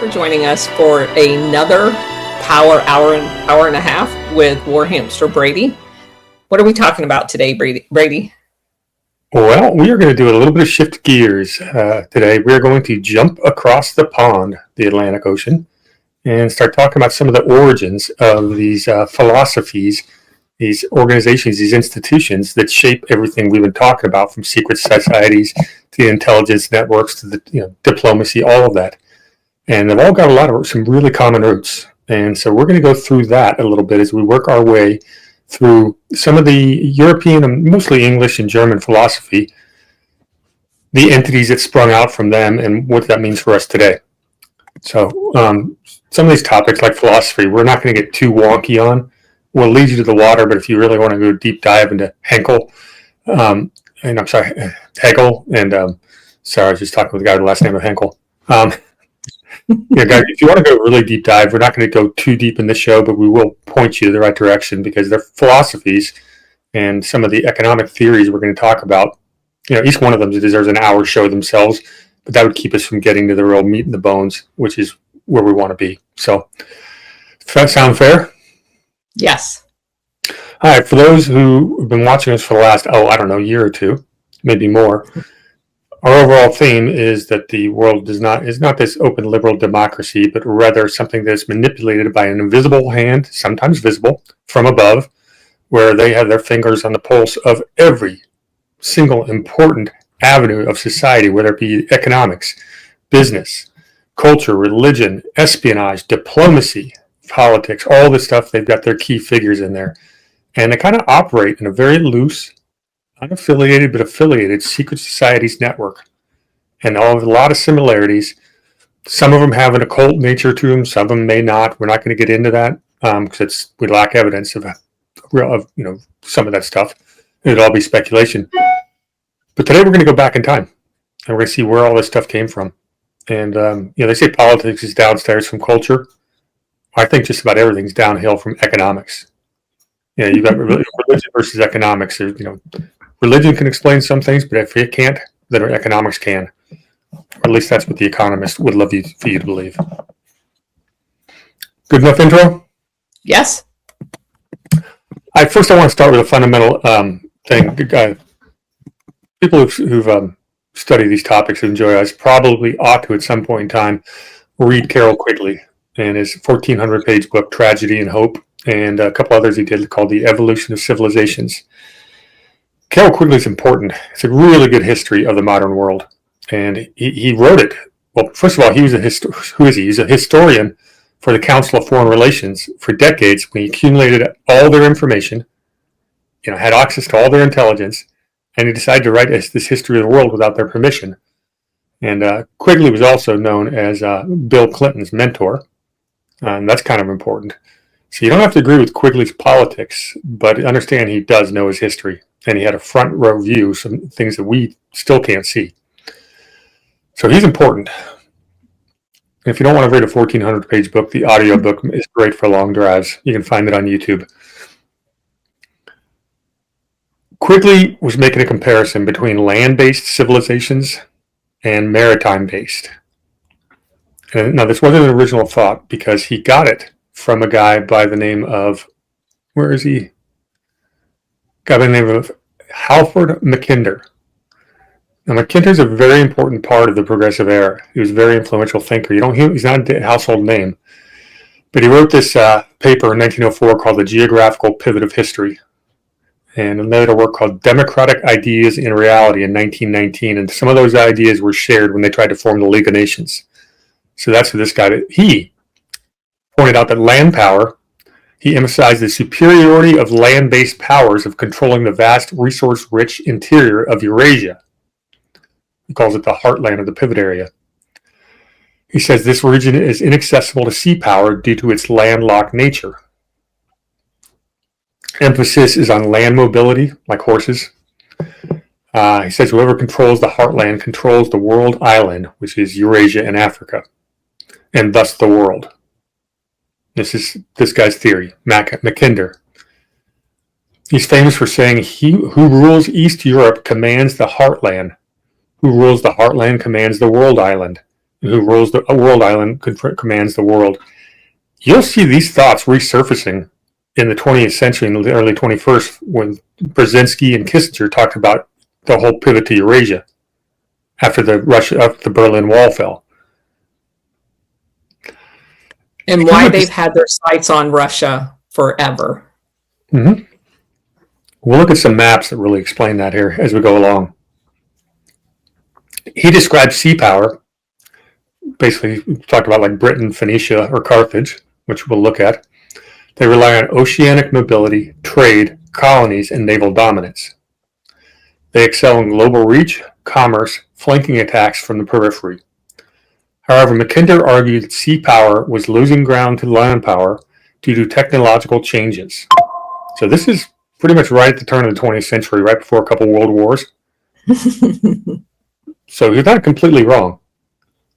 for joining us for another power hour and a half with War Hamster Brady. What are we talking about today, Brady? Well, we are going to do a little bit of shift gears today. We're going to jump across the pond, the Atlantic Ocean, and start talking about some of the origins of these philosophies, these organizations, these institutions that shape everything we've been talking about, from secret societies to the intelligence networks to the diplomacy, all of that. And they've all got some really common roots. And so we're going to go through that a little bit as we work our way through some of the European and mostly English and German philosophy, the entities that sprung out from them, and what that means for us today. So some of these topics, like philosophy, we're not going to get too wonky on. We'll lead you to the water, but if you really want to go deep dive into Hegel, and sorry, I was just talking with the guy with the last name of Henkel. Guys, if you want to go really deep dive, we're not going to go too deep in this show, but we will point you to the right direction, because their philosophies and some of the economic theories we're going to talk about, each one of them deserves an hour show themselves, but that would keep us from getting to the real meat and the bones, which is where we want to be. So, does that sound fair? Yes. All right. For those who have been watching us for the last, year or two, maybe more, our overall theme is that the world is not this open liberal democracy, but rather something that's manipulated by an invisible hand, sometimes visible, from above, where they have their fingers on the pulse of every single important avenue of society, whether it be economics, business, culture, religion, espionage, diplomacy, politics, all this stuff. They've got their key figures in there. And they kind of operate in a very loose, unaffiliated but affiliated secret societies network, and all have a lot of similarities. Some of them have an occult nature to them, some of them may not. We're not going to get into that because we lack evidence of some of that stuff. It'd all be speculation. But today we're going to go back in time, and we're going to see where all this stuff came from. And they say politics is downstairs from culture. I think just about everything's downhill from economics. You've got religion versus economics. Religion can explain some things, but if it can't, then economics can. Or at least that's what the economists would love for you to believe. Good enough intro? Yes. First, I want to start with a fundamental thing. People who've studied these topics and enjoy us probably ought to, at some point in time, read Carroll Quigley and his 1,400-page book, Tragedy and Hope, and a couple others he did called The Evolution of Civilizations. Carroll Quigley is important. It's a really good history of the modern world, and he wrote it. Well, first of all, who is he? He's a historian for the Council of Foreign Relations for decades. When he accumulated all their information, had access to all their intelligence, and he decided to write this history of the world without their permission. And Quigley was also known as Bill Clinton's mentor, and that's kind of important. So you don't have to agree with Quigley's politics, but understand he does know his history. And he had a front row view, some things that we still can't see. So he's important. If you don't want to read a 1,400-page book, the audio book is great for long drives. You can find it on YouTube. Quigley was making a comparison between land-based civilizations and maritime-based. And now, this wasn't an original thought, because he got it from a guy by the name of, where is he? Guy by the name of Halford Mackinder. Now, Mackinder's a very important part of the progressive era. He was a very influential thinker. He's not a household name, but he wrote this paper in 1904 called The Geographical Pivot of History, and another work called Democratic Ideas in Reality in 1919. And some of those ideas were shared when they tried to form the League of Nations. So that's what this guy did. He pointed out that land power, he emphasized the superiority of land-based powers of controlling the vast resource-rich interior of Eurasia. He calls it the heartland of the pivot area. He says this region is inaccessible to sea power due to its landlocked nature. Emphasis is on land mobility, like horses. He says whoever controls the heartland controls the world island, which is Eurasia and Africa, and thus the world. This is this guy's theory, Mackinder. He's famous for saying, "He who rules East Europe commands the heartland. Who rules the heartland commands the world island. who rules the world island, commands the world. You'll see these thoughts resurfacing in the 20th century and the early 21st when Brzezinski and Kissinger talked about the whole pivot to Eurasia after the Berlin Wall fell. And why they've had their sights on Russia forever. Mm-hmm. We'll look at some maps that really explain that here as we go along. He describes sea power. Basically, we talked about like Britain, Phoenicia, or Carthage, which we'll look at. They rely on oceanic mobility, trade, colonies, and naval dominance. They excel in global reach, commerce, flanking attacks from the periphery. However, Mackinder argued that sea power was losing ground to land power due to technological changes. So this is pretty much right at the turn of the 20th century, right before a couple world wars. So he's not completely wrong.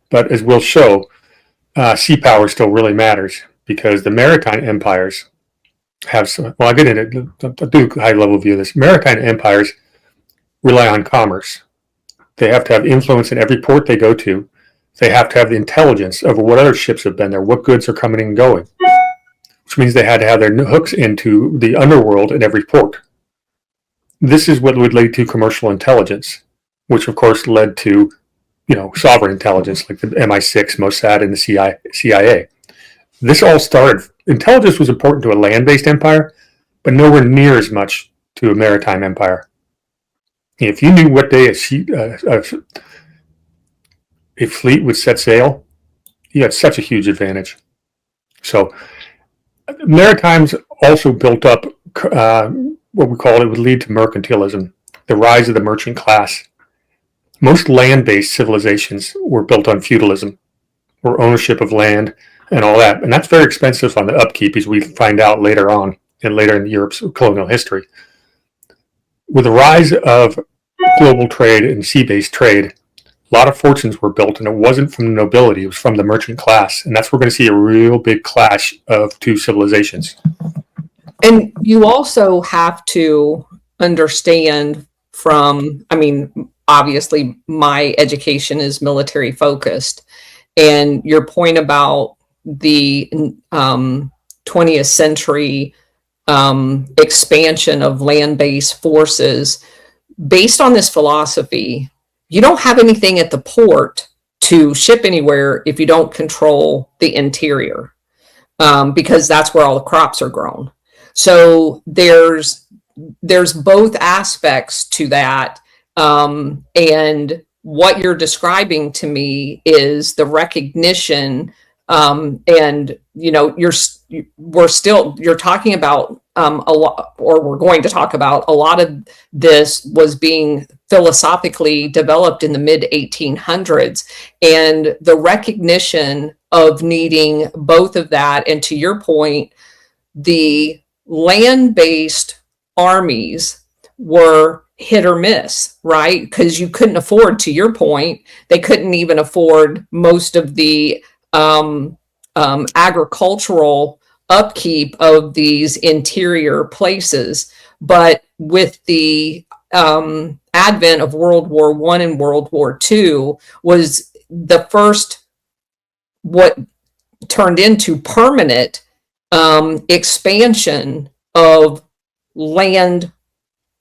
But as we'll show, sea power still really matters because the maritime empires have some, well, I'll get into it. I'll do a high-level view of this. Maritime empires rely on commerce. They have to have influence in every port they go to. They have to have the intelligence over what other ships have been there, what goods are coming and going, which means they had to have their hooks into the underworld in every port. This is what would lead to commercial intelligence, which of course led to, sovereign intelligence like the MI6, Mossad, and the CIA. This all started, intelligence was important to a land-based empire, but nowhere near as much to a maritime empire. If you knew what day a fleet would set sail, you had such a huge advantage. So maritimes also built up what we call it would lead to mercantilism, the rise of the merchant class. Most land-based civilizations were built on feudalism, or ownership of land and all that. And that's very expensive on the upkeep, as we find out later on and later in Europe's colonial history. With the rise of global trade and sea-based trade, a lot of fortunes were built, and it wasn't from the nobility, it was from the merchant class. And that's where we're going to see a real big clash of two civilizations. And you also have to understand obviously my education is military focused, and your point about the 20th century expansion of land-based forces, based on this philosophy, you don't have anything at the port to ship anywhere if you don't control the interior, because that's where all the crops are grown. So there's both aspects to that. And what you're describing to me is the recognition, and you're talking about a lot, or we're going to talk about a lot of this was being philosophically developed in the mid 1800s, and the recognition of needing both of that. And to your point, the land-based armies were hit or miss, right? Because you couldn't afford, to your point, they couldn't even afford most of the agricultural upkeep of these interior places. But with the advent of World War I and World War II was the first, what turned into permanent expansion of land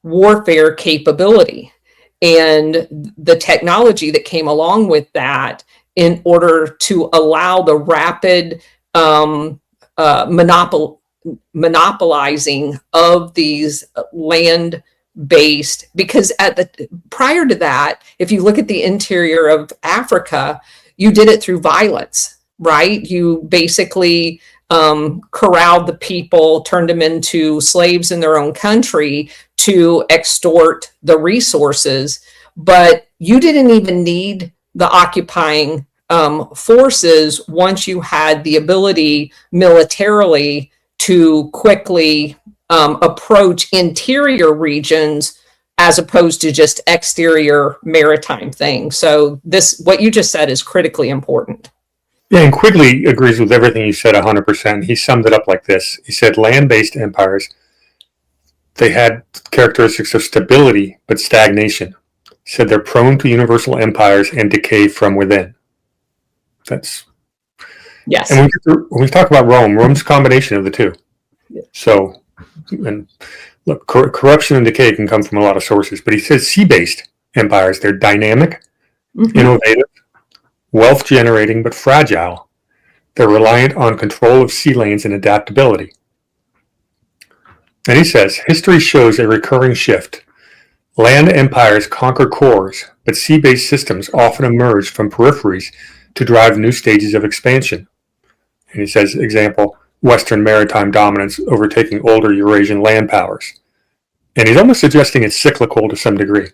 warfare capability, and the technology that came along with that in order to allow the rapid monopolizing of these land-based, because prior to that, if you look at the interior of Africa, you did it through violence, right? You basically corralled the people, turned them into slaves in their own country to extort the resources, but you didn't even need the occupying forces once you had the ability militarily to quickly approach interior regions as opposed to just exterior maritime things. So what you just said is critically important. Yeah, and Quigley agrees with everything you said 100%. He summed it up like this. He said land-based empires, they had characteristics of stability but stagnation. He said they're prone to universal empires and decay from within. That's Yes. and when we talk about Rome's a combination of the two. So, and look, corruption and decay can come from a lot of sources, but he says sea-based empires, they're dynamic, innovative, wealth generating, but fragile. They're reliant on control of sea lanes and adaptability. And he says, history shows a recurring shift. Land empires conquer cores, but sea-based systems often emerge from peripheries to drive new stages of expansion. And he says, example, Western maritime dominance overtaking older Eurasian land powers. And he's almost suggesting it's cyclical to some degree.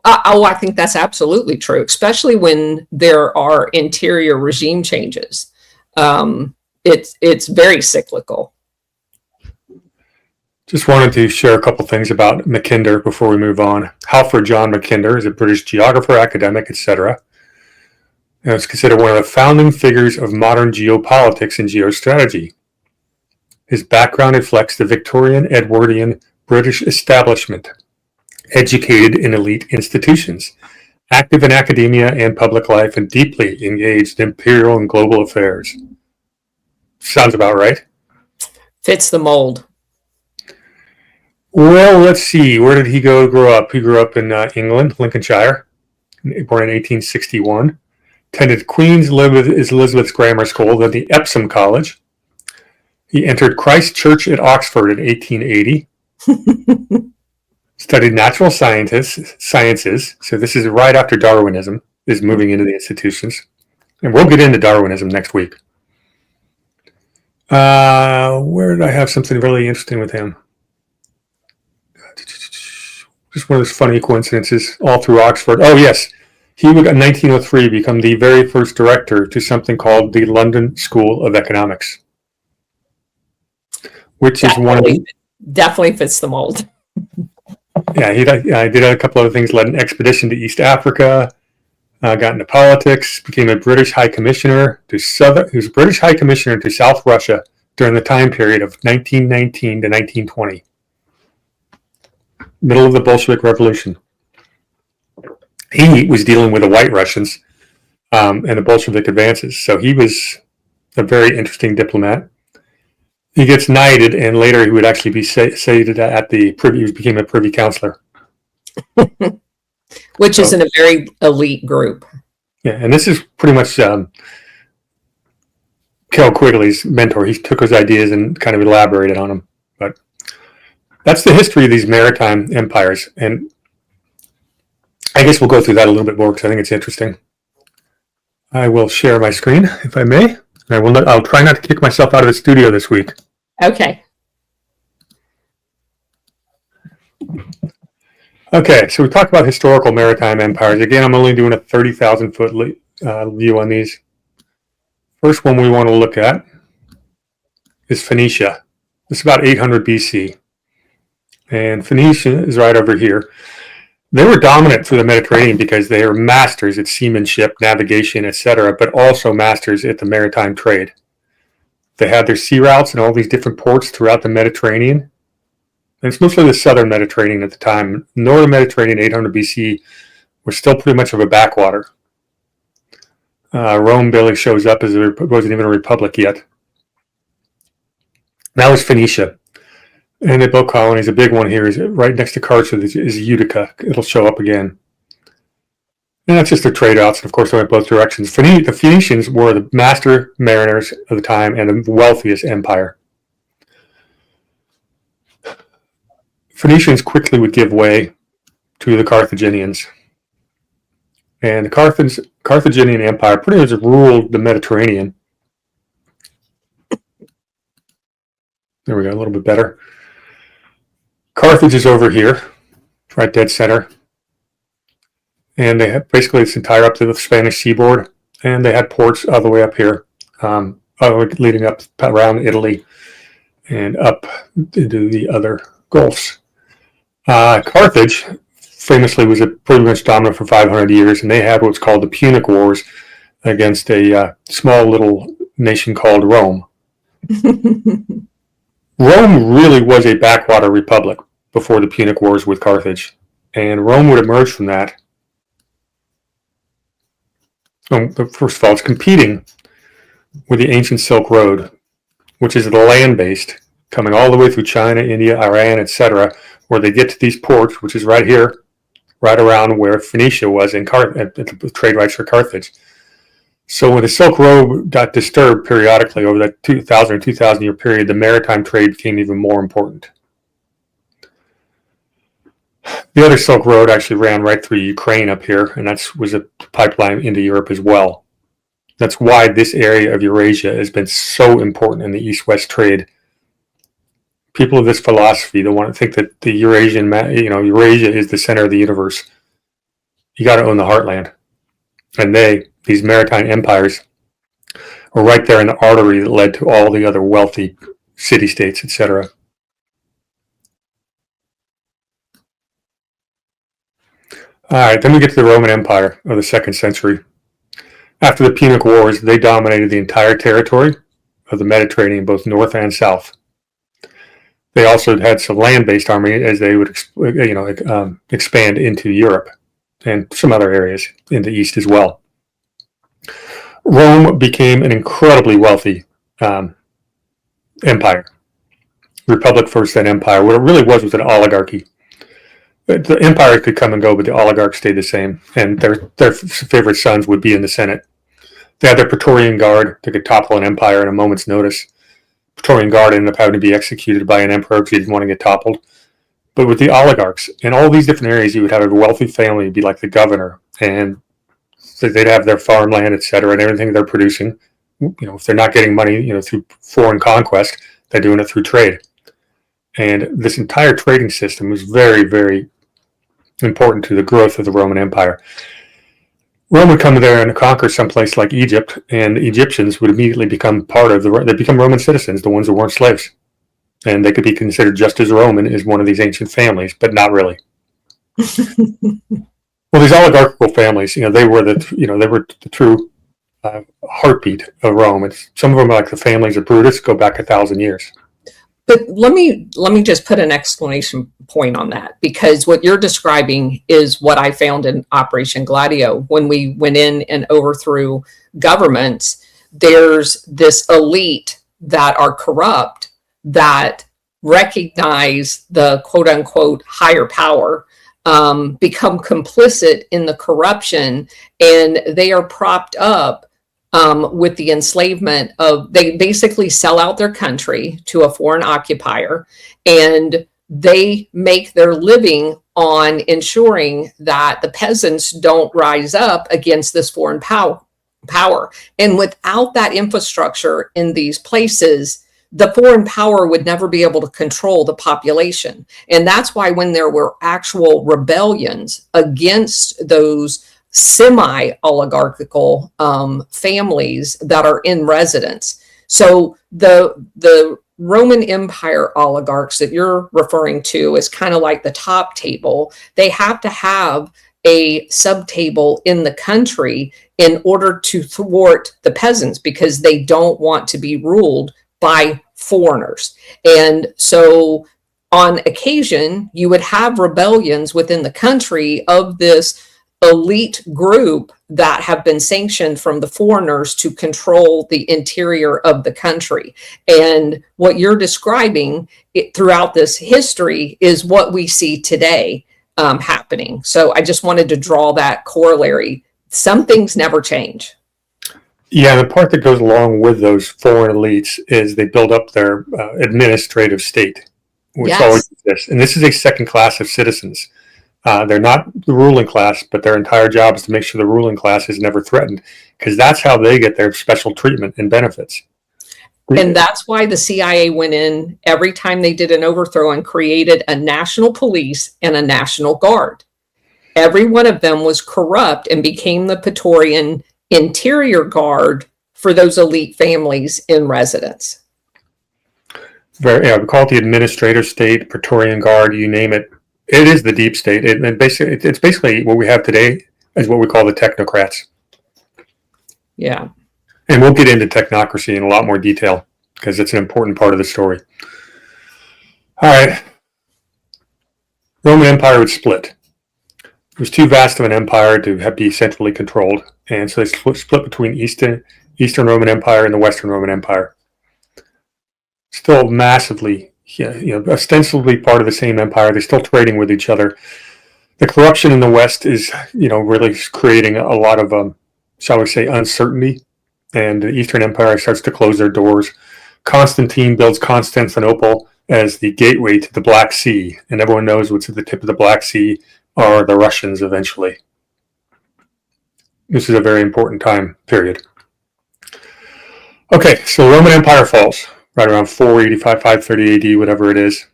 I think that's absolutely true, especially when there are interior regime changes. It's very cyclical. Just wanted to share a couple things about Mackinder before we move on. Halford John Mackinder is a British geographer, academic, etc. And is considered one of the founding figures of modern geopolitics and geostrategy. His background reflects the Victorian Edwardian British establishment, educated in elite institutions, active in academia and public life, and deeply engaged in imperial and global affairs. Sounds about right. Fits the mold. Well, let's see. Where did he grow up? He grew up in England, Lincolnshire, born in 1861. Attended Queen's Elizabeth's Grammar School, then the Epsom College. He entered Christ Church at Oxford in 1880. Studied natural sciences. So this is right after Darwinism is moving into the institutions. And we'll get into Darwinism next week. Where did I have something really interesting with him? Just one of those funny coincidences all through Oxford. Oh, yes. He would, in 1903, become the very first director to something called the London School of Economics, which is one of the... Definitely fits the mold. Yeah, he did a couple other things, led an expedition to East Africa, got into politics, became a British High Commissioner to he was British High Commissioner to South Russia during the time period of 1919 to 1920. Middle of the Bolshevik Revolution. He was dealing with the White Russians and the Bolshevik advances. So he was a very interesting diplomat. He gets knighted, and later he would actually be sated at the privy. He became a privy councillor, which is in a very elite group. Yeah, and this is pretty much Kel Quigley's mentor. He took his ideas and kind of elaborated on them. But that's the history of these maritime empires, and I guess we'll go through that a little bit more because I think it's interesting. I will share my screen, if I may. I'll try not to kick myself out of the studio this week. Okay. Okay, so we talked about historical maritime empires. Again, I'm only doing a 30,000-foot view on these. First one we want to look at is Phoenicia. It's about 800 BC. And Phoenicia is right over here. They were dominant through the Mediterranean because they were masters at seamanship, navigation, etc., but also masters at the maritime trade. They had their sea routes in all these different ports throughout the Mediterranean. And it's mostly the southern Mediterranean at the time. Northern Mediterranean, 800 BC, was still pretty much of a backwater. Rome barely shows up as it wasn't even a republic yet. That was Phoenicia. And they built colonies. A big one here is right next to Carthage is Utica. It'll show up again. And that's just their trade routes. And of course, they went both directions. The Phoenicians were the master mariners of the time and the wealthiest empire. Phoenicians quickly would give way to the Carthaginians. And the Carthaginian Empire pretty much ruled the Mediterranean. There we go, a little bit better. Carthage is over here, right dead center. And they had basically this entire up to the Spanish seaboard. And they had ports all the way up here, leading up around Italy and up into the other gulfs. Carthage famously was pretty much dominant for 500 years, and they had what's called the Punic Wars against a small little nation called Rome. Rome really was a backwater republic before the Punic Wars with Carthage, and Rome would emerge from that First of all, it's competing with the ancient Silk Road, which is land-based, coming all the way through China, India, Iran, etc., where they get to these ports, which is right here, right around where Phoenicia was at the trade rights for Carthage. So when the Silk Road got disturbed periodically over that 2,000 year period, the maritime trade became even more important. The other Silk Road actually ran right through Ukraine up here, and that was a pipeline into Europe as well. That's why this area of Eurasia has been so important in the East-West trade. People of this philosophy, they want to think that the Eurasia is the center of the universe. You got to own the heartland. And these maritime empires, were right there in the artery that led to all the other wealthy city-states, etc. All right, then we get to the Roman Empire of the 2nd century. After the Punic Wars, they dominated the entire territory of the Mediterranean, both north and south. They also had some land-based army as they would, expand into Europe and some other areas in the east as well. Rome became an incredibly wealthy empire. Republic first, then empire. What it really was an oligarchy. The empire could come and go, but the oligarchs stayed the same, and their favorite sons would be in the Senate. They had their Praetorian Guard that could topple an empire at a moment's notice. Praetorian Guard ended up having to be executed by an emperor because he didn't want to get toppled. But with the oligarchs, in all these different areas, you would have a wealthy family be like the governor, and so they'd have their farmland, etc., and everything they're producing. If they're not getting money, through foreign conquest, they're doing it through trade. And this entire trading system was very, very important to the growth of the Roman Empire. Rome would come there and conquer someplace like Egypt, and the Egyptians would immediately become they become Roman citizens, the ones that weren't slaves. And they could be considered just as Roman as one of these ancient families, but not really. Well, these oligarchical families, they were the true heartbeat of Rome. Some of them, like the families of Brutus, go back 1,000 years. But let me just put an exclamation point on that, because what you're describing is what I found in Operation Gladio. When we went in and overthrew governments, there's this elite that are corrupt that recognize the quote unquote higher power, become complicit in the corruption, and they are propped up with the enslavement they basically sell out their country to a foreign occupier, and they make their living on ensuring that the peasants don't rise up against this foreign power. And without that infrastructure in these places, the foreign power would never be able to control the population. And that's why when there were actual rebellions against those semi-oligarchical families that are in residence. So the Roman Empire oligarchs that you're referring to is kind of like the top table. They have to have a subtable in the country in order to thwart the peasants, because they don't want to be ruled by foreigners. And so on occasion, you would have rebellions within the country of this elite group that have been sanctioned from the foreigners to control the interior of the country. And what you're describing throughout this history is what we see today happening. So I just wanted to draw that corollary. Some things never change. Yeah, the part that goes along with those foreign elites is they build up their administrative state, which always exists. And this is a second class of citizens. They're not the ruling class, but their entire job is to make sure the ruling class is never threatened, because that's how they get their special treatment and benefits. And that's why the CIA went in every time they did an overthrow and created a national police and a national guard. Every one of them was corrupt and became the Praetorian interior guard for those elite families in residence. We call it the administrative state, Praetorian Guard, you name it. It is the deep state. It's basically what we have today is what we call the technocrats. Yeah. And we'll get into technocracy in a lot more detail because it's an important part of the story. All right. Roman Empire would split. It was too vast of an empire to be centrally controlled, and so they split between Eastern Roman Empire and the Western Roman Empire. Still massively, ostensibly part of the same empire. They're still trading with each other. The corruption in the West is, really creating a lot of, shall we say, uncertainty. And the Eastern Empire starts to close their doors. Constantine builds Constantinople as the gateway to the Black Sea. And everyone knows what's at the tip of the Black Sea are the Russians eventually. This is a very important time period. Okay, so the Roman Empire falls right around 485, 530 AD, whatever it is.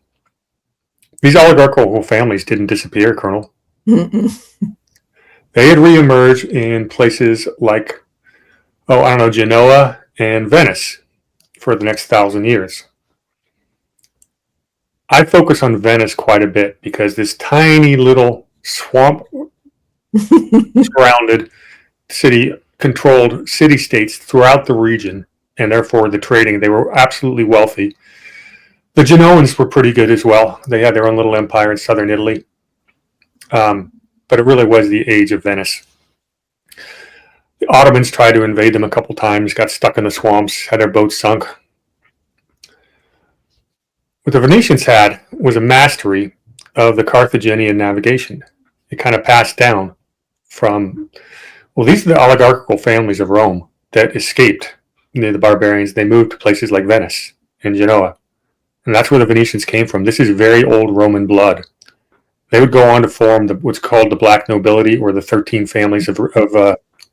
These oligarchical families didn't disappear, Colonel. They had reemerged in places like, Genoa and Venice for the next 1,000 years. I focus on Venice quite a bit because this tiny little swamp surrounded controlled city-states throughout the region, and therefore the trading, they were absolutely wealthy. The Genoans were pretty good as well. They had their own little empire in southern Italy. But it really was the age of Venice. The Ottomans tried to invade them a couple times, got stuck in the swamps, had their boats sunk. What the Venetians had was a mastery of the Carthaginian navigation. It kind of passed down from, these are the oligarchical families of Rome that escaped the barbarians. They moved to places like Venice and Genoa. And that's where the Venetians came from. This is very old Roman blood. They would go on to form what's called the Black Nobility, or the 13 families of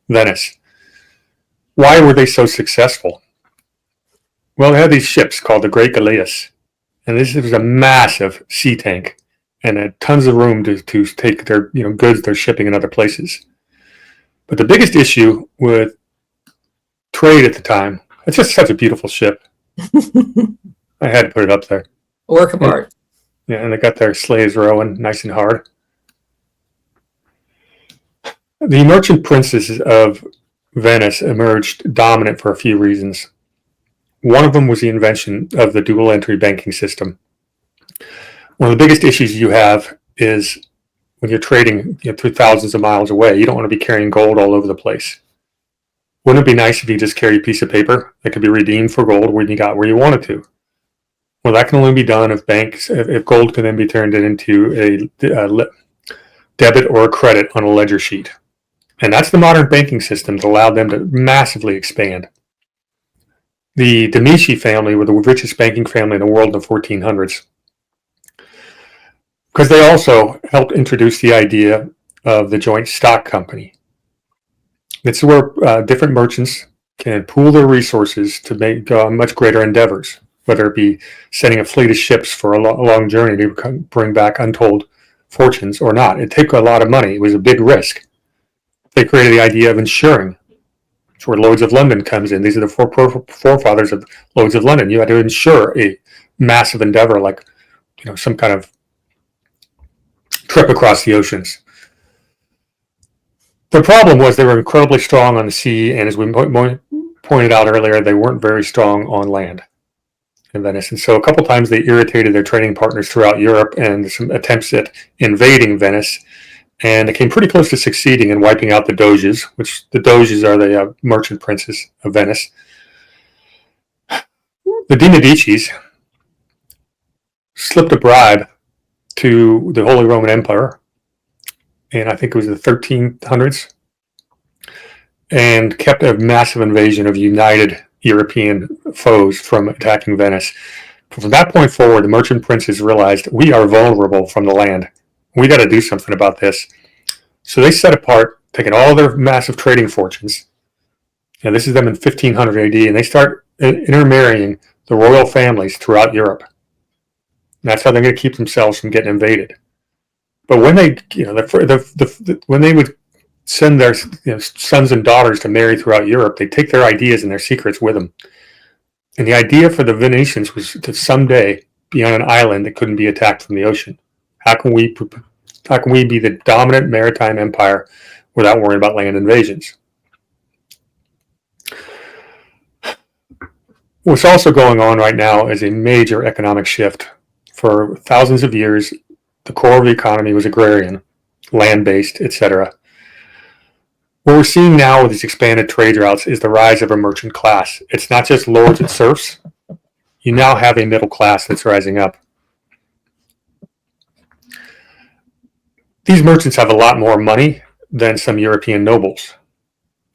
Venice. Why were they so successful? Well, they had these ships called the Great Galleass. And this was a massive sea tank and had tons of room to take their goods they're shipping in other places. But the biggest issue with trade at the time, it's just such a beautiful ship. I had to put it up there. Work of art. Yeah, and they got their slaves rowing nice and hard. The merchant princes of Venice emerged dominant for a few reasons. One of them was the invention of the dual entry banking system. One of the biggest issues you have is when you're trading through thousands of miles away, you don't want to be carrying gold all over the place. Wouldn't it be nice if you just carried a piece of paper that could be redeemed for gold when you got where you wanted to? Well, that can only be done if gold can then be turned into a debit or a credit on a ledger sheet. And that's the modern banking system that allowed them to massively expand. The de' Medici family were the richest banking family in the world in the 1400s, because they also helped introduce the idea of the joint stock company. It's where different merchants can pool their resources to make much greater endeavors, whether it be sending a fleet of ships for a long journey to bring back untold fortunes or not. It took a lot of money. It was a big risk. They created the idea of insuring. It's where Lloyd's of London comes in. These are the forefathers of Lloyd's of London. You had to insure a massive endeavor like some kind of trip across the oceans. The problem was they were incredibly strong on the sea, and as we pointed out earlier, they weren't very strong on land in Venice. And so a couple times they irritated their trading partners throughout Europe, and some attempts at invading Venice. And it came pretty close to succeeding in wiping out the Doges, which the Doges are the merchant princes of Venice. The de' Medicis slipped a bribe to the Holy Roman Empire, and I think it was the 1300s, and kept a massive invasion of united European foes from attacking Venice. From that point forward, the merchant princes realized we are vulnerable from the land. We got to do something about this. So they set apart, taking all their massive trading fortunes, and this is them in 1500 AD, and they start intermarrying the royal families throughout Europe. And that's how they're going to keep themselves from getting invaded. But when they, when they would send their sons and daughters to marry throughout Europe, they take their ideas and their secrets with them. And the idea for the Venetians was to someday be on an island that couldn't be attacked from the ocean. How can we be the dominant maritime empire without worrying about land invasions? What's also going on right now is a major economic shift. For thousands of years, the core of the economy was agrarian. land-based, etc. What we're seeing now with these expanded trade routes is the rise of a merchant class. It's not just lords and serfs. You now have a middle class that's rising up. These merchants have a lot more money than some European nobles.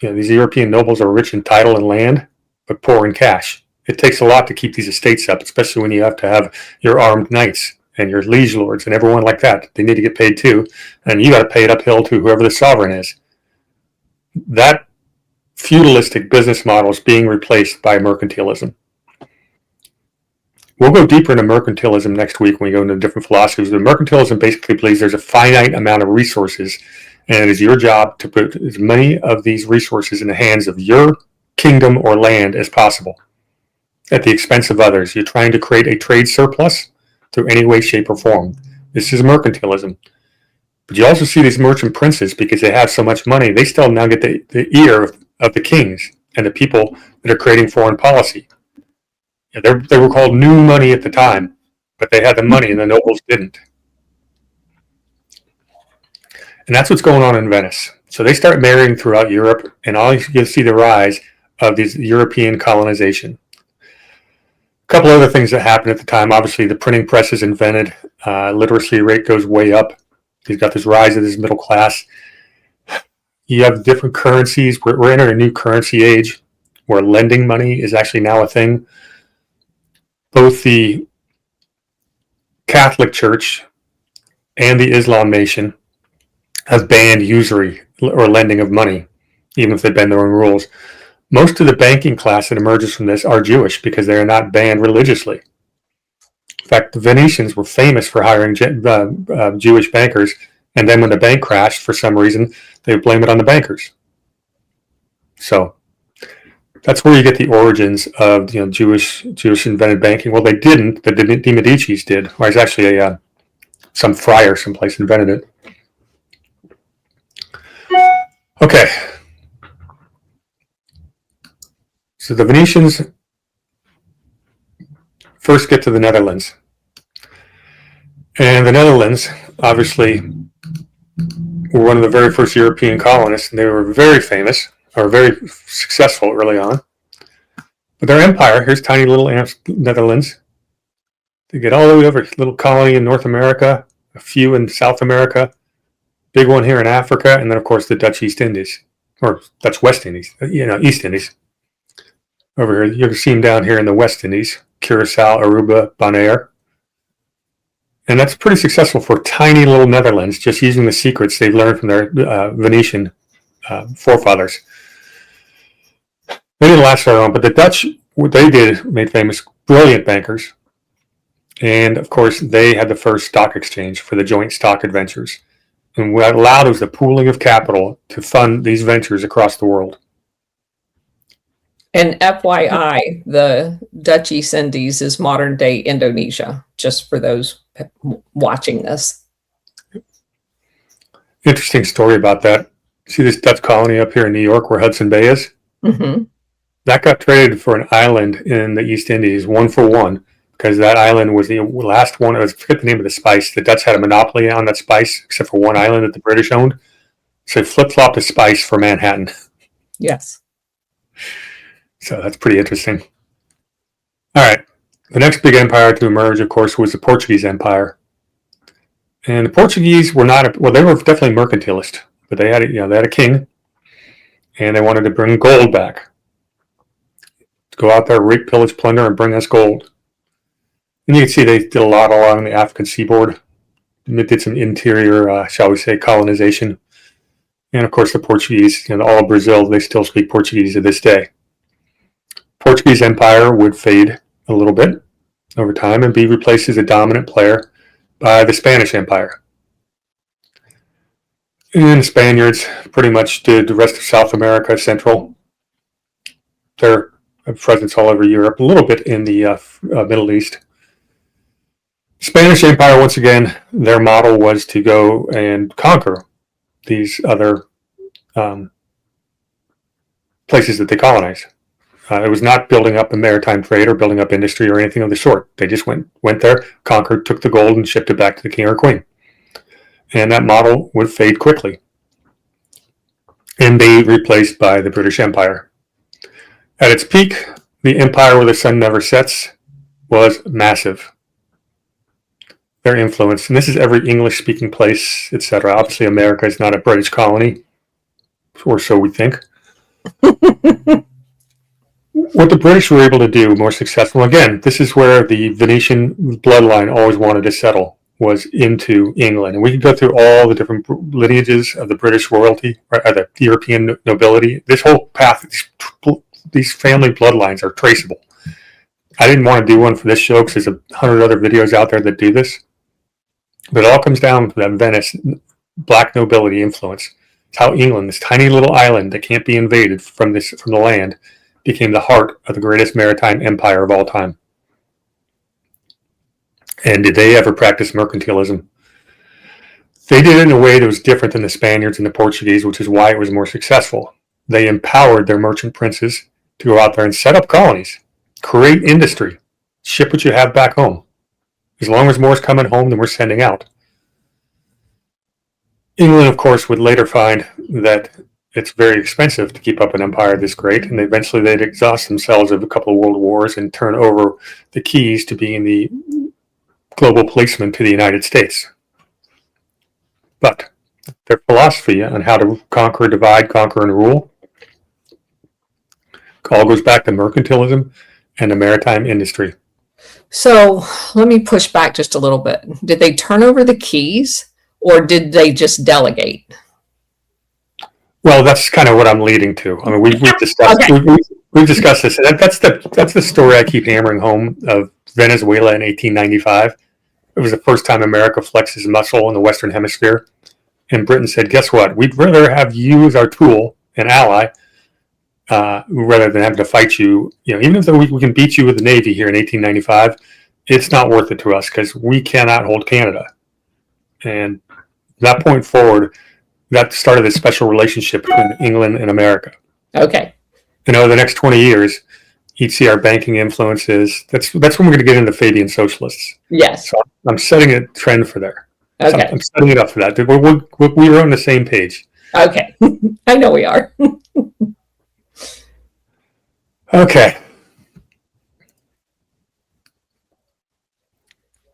These European nobles are rich in title and land, but poor in cash. It takes a lot to keep these estates up, especially when you have to have your armed knights and your liege lords and everyone like that. They need to get paid too, and you got to pay it uphill to whoever the sovereign is. That feudalistic business model is being replaced by mercantilism. We'll go deeper into mercantilism next week when we go into different philosophies. But mercantilism basically believes there's a finite amount of resources, and it is your job to put as many of these resources in the hands of your kingdom or land as possible at the expense of others. You're trying to create a trade surplus through any way, shape, or form. This is mercantilism. But you also see these merchant princes, because they have so much money, they still now get the ear of the kings and the people that are creating foreign policy. They were called new money at the time, but they had the money and the nobles didn't. And that's what's going on in Venice. So they start marrying throughout Europe, and you'll see the rise of these European colonization. A couple other things that happened at the time. Obviously, the printing press is invented. Literacy rate goes way up. You've got this rise of this middle class. You have different currencies. We're entering a new currency age where lending money is actually now a thing. Both the Catholic Church and the Islam nation have banned usury or lending of money, even if they bend their own rules. Most of the banking class that emerges from this are Jewish because they are not banned religiously. In fact, the Venetians were famous for hiring Jewish bankers, and then when the bank crashed, for some reason, they would blame it on the bankers. So that's where you get the origins of Jewish invented banking. Well, they didn't. The De Medicis did. Or it's actually some friar someplace invented it. Okay. So the Venetians first get to the Netherlands. And the Netherlands, obviously, were one of the very first European colonists, and they were very famous, or very successful early on. But their empire, here's tiny little Netherlands. They get all the way over, a little colony in North America, a few in South America, big one here in Africa, and then, of course, the Dutch East Indies, or Dutch West Indies, East Indies. Over here, you can see them down here in the West Indies, Curacao, Aruba, Bonaire. And that's pretty successful for tiny little Netherlands, just using the secrets they've learned from their Venetian forefathers. They didn't last very long, but the Dutch, what they did, made famous, brilliant bankers. And, of course, they had the first stock exchange for the joint stock adventures. And what allowed was the pooling of capital to fund these ventures across the world. And FYI, the Dutch East Indies is modern day Indonesia, just for those watching this. Interesting story about that. See this Dutch colony up here in New York where Hudson Bay is? Mm-hmm. That got traded for an island in the East Indies, 1-for-1, because that island was the last one. I forget the name of the spice. The Dutch had a monopoly on that spice, except for one island that the British owned. So they flip-flopped the spice for Manhattan. Yes. So that's pretty interesting. All right. The next big empire to emerge, of course, was the Portuguese Empire. And the Portuguese were not, they were definitely mercantilist, but they had a king, and they wanted to bring gold back. To go out there, rape, pillage, plunder, and bring us gold. And you can see they did a lot along the African seaboard. They did some interior, shall we say, colonization. And of course, the Portuguese, all of Brazil, they still speak Portuguese to this day. Portuguese Empire would fade a little bit over time and be replaced as a dominant player by the Spanish Empire. And the Spaniards pretty much did the rest of South America, Central. Their presence all over Europe, a little bit in the Middle East. Spanish Empire, once again, their model was to go and conquer these other places that they colonized. It was not building up a maritime trade or building up industry or anything of the sort. They just went there, conquered, took the gold, and shipped it back to the king or queen. and that model would fade quickly and be replaced by the British Empire. At its peak, the empire where the sun never sets was massive. Their influence, and this is every English-speaking place, etc. Obviously, America is not a British colony, or so we think. What the British were able to do more successful, again, this is where the Venetian bloodline always wanted to settle, was into England. And we can go through all the different lineages of the British royalty, or the European nobility. This whole path, these family bloodlines are traceable. I didn't want to do one for this show because there's 100 other videos out there that do this. But it all comes down to that Venice black nobility influence. It's how England, this tiny little island that can't be invaded from the land, became the heart of the greatest maritime empire of all time. And did they ever practice mercantilism? They did it in a way that was different than the Spaniards and the Portuguese, which is why it was more successful. They empowered their merchant princes to go out there and set up colonies, create industry, ship what you have back home. As long as more's coming home than we're sending out. England, of course, would later find that it's very expensive to keep up an empire this great, and eventually they'd exhaust themselves of a couple of world wars and turn over the keys to being the global policeman to the United States. But their philosophy on how to conquer, divide, conquer, and rule all goes back to mercantilism and the maritime industry. So let me push back just a little bit. Did they turn over the keys or did they just delegate? Well, that's kind of what I'm leading to. I mean, we've discussed we've discussed this. That's the story I keep hammering home of Venezuela in 1895. It was the first time America flexed its muscle in the Western Hemisphere, and Britain said, "Guess what? We'd rather have you as our tool and ally, rather than having to fight you. You know, even if we can beat you with the Navy here in 1895, it's not worth it to us because we cannot hold Canada." And from that point forward, that started a special relationship between England and America. Okay. And over the next 20 years, you'd see our banking influences. That's when we're going to get into Fabian socialists. Yes. So I'm setting a trend for there. Okay. So I'm setting it up for that. We're on the same page. Okay. I know we are. Okay.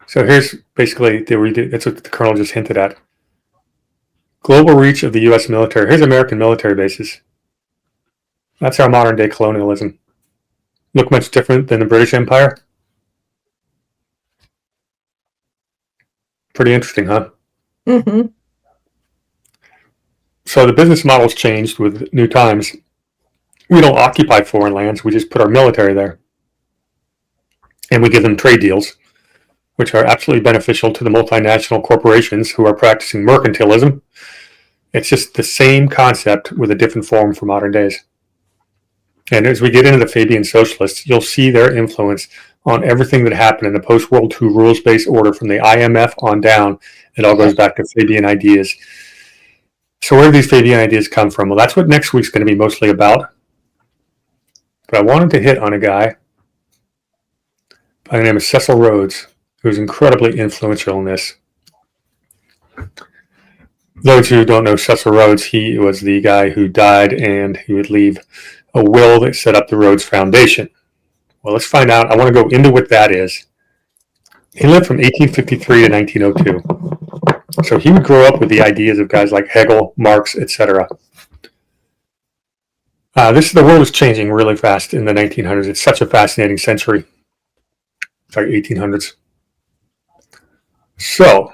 So here's basically that's what the Colonel just hinted at. Global reach of the U.S. military. Here's American military bases. That's our modern day colonialism. Look much different than the British Empire? Pretty interesting, huh? Mm-hmm. So the business model's changed with new times. We don't occupy foreign lands. We just put our military there. And we give them trade deals, which are absolutely beneficial to the multinational corporations who are practicing mercantilism. It's just the same concept with a different form for modern days. And as we get into the Fabian socialists, you'll see their influence on everything that happened in the post-World II rules-based order from the IMF on down. It all goes back to Fabian ideas. So where do these Fabian ideas come from? Well, that's what next week's going to be mostly about. But I wanted to hit on a guy by the name of Cecil Rhodes, who's incredibly influential in this. Those who don't know Cecil Rhodes, he was the guy who died and he would leave a will that set up the Rhodes Foundation. Well, let's find out. I want to go into what that is. He lived from 1853 to 1902. So he would grow up with the ideas of guys like Hegel, Marx, etc. The world is changing really fast in the 1900s. It's such a fascinating century. It's like 1800s. So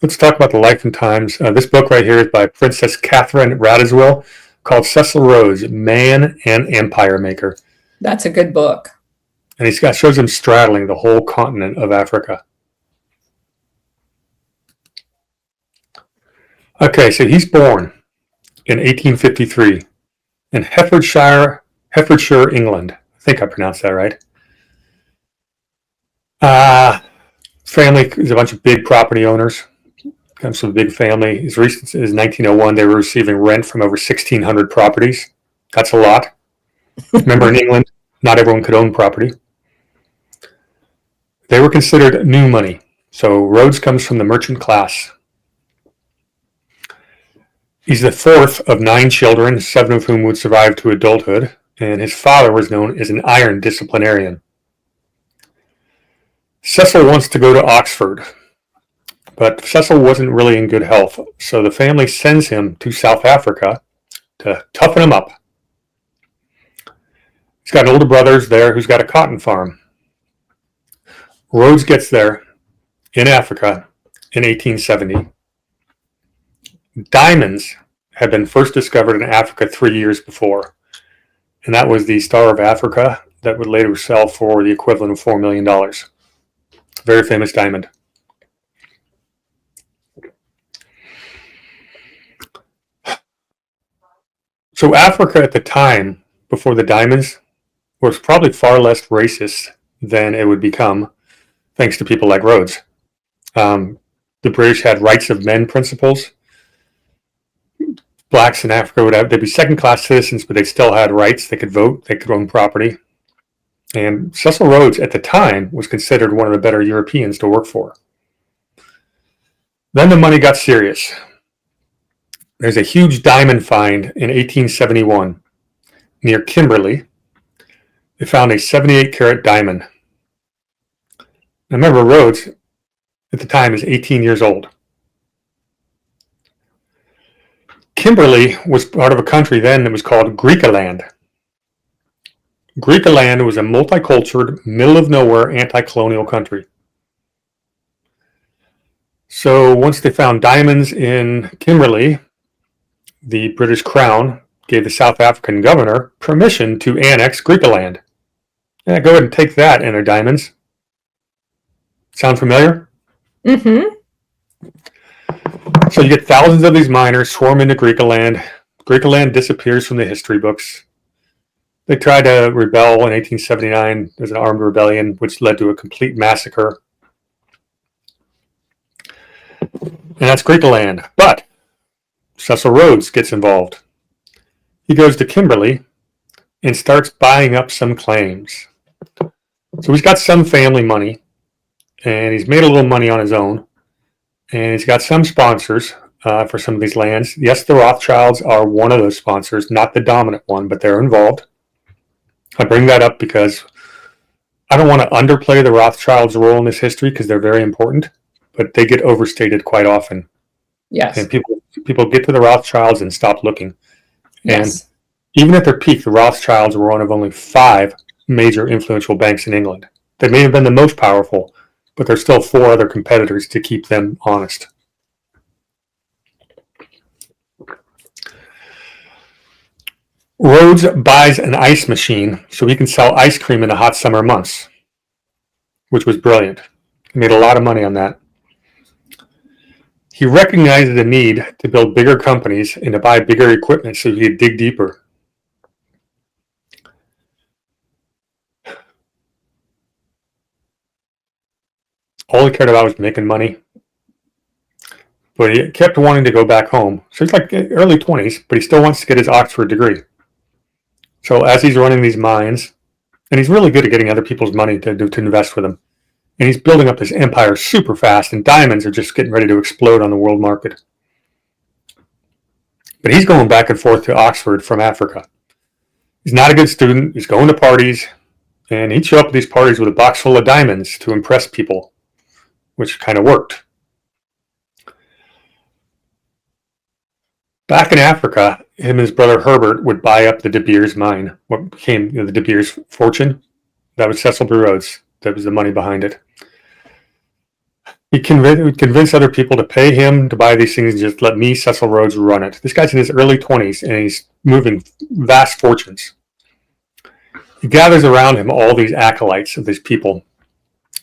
let's talk about the life and times. This book right here is by Princess Catherine Radziwill, called Cecil Rhodes, Man and Empire Maker. That's a good book. And shows him straddling the whole continent of Africa. Okay, so he's born in 1853 in Hertfordshire, England. I think I pronounced that right. Family is a bunch of big property owners. Comes from a big family. As recent as 1901, they were receiving rent from over 1,600 properties. That's a lot. Remember, in England, not everyone could own property. They were considered new money. So Rhodes comes from the merchant class. He's the fourth of 9 children, 7 of whom would survive to adulthood, and his father was known as an iron disciplinarian. Cecil wants to go to Oxford, but Cecil wasn't really in good health, so the family sends him to South Africa to toughen him up. He's got older brothers there who's got a cotton farm. Rhodes gets there in Africa in 1870. Diamonds had been first discovered in Africa 3 years before, and that was the Star of Africa that would later sell for the equivalent of $4 million. Very famous diamond. So Africa at the time, before the diamonds, was probably far less racist than it would become, thanks to people like Rhodes. The British had rights of men principles. Blacks in Africa they'd be second-class citizens, but they still had rights. They could vote, they could own property. And Cecil Rhodes at the time was considered one of the better Europeans to work for. Then the money got serious. There's a huge diamond find in 1871 near Kimberley. They found a 78-carat diamond. Now remember, Rhodes at the time is 18 years old. Kimberley was part of a country then that was called Greekaland. Greekaland was a multicultural, middle-of-nowhere, anti-colonial country. So once they found diamonds in Kimberley, the British Crown gave the South African governor permission to annex Greekaland. Yeah, go ahead and take that and their diamonds. Sound familiar? Mm-hmm. So you get thousands of these miners swarm into Greekaland. Greekaland disappears from the history books. They tried to rebel in 1879. There's an armed rebellion, which led to a complete massacre. And that's Greekaland. But Cecil Rhodes gets involved. He goes to Kimberley and starts buying up some claims. So he's got some family money, and he's made a little money on his own. And he's got some sponsors for some of these lands. Yes, the Rothschilds are one of those sponsors, not the dominant one, but they're involved. I bring that up because I don't want to underplay the Rothschilds' role in this history because they're very important, but they get overstated quite often. Yes. And people get to the Rothschilds and stop looking. Yes. And even at their peak, the Rothschilds were one of only 5 major influential banks in England. They may have been the most powerful, but there's still 4 other competitors to keep them honest. Rhodes buys an ice machine so he can sell ice cream in the hot summer months, which was brilliant. He made a lot of money on that. He recognized the need to build bigger companies and to buy bigger equipment so he could dig deeper. All he cared about was making money. But he kept wanting to go back home. So he's like early 20s, but he still wants to get his Oxford degree. So as he's running these mines, and he's really good at getting other people's money to invest with him, and he's building up his empire super fast, and diamonds are just getting ready to explode on the world market. But he's going back and forth to Oxford from Africa. He's not a good student. He's going to parties, and he'd show up at these parties with a box full of diamonds to impress people, which kind of worked. Back in Africa, him and his brother Herbert would buy up the De Beers mine, what became the De Beers fortune. That was Cecil B. Rhodes. That was the money behind it. He would convince other people to pay him to buy these things and just let me, Cecil Rhodes, run it. This guy's in his early 20s, and he's moving vast fortunes. He gathers around him all these acolytes of these people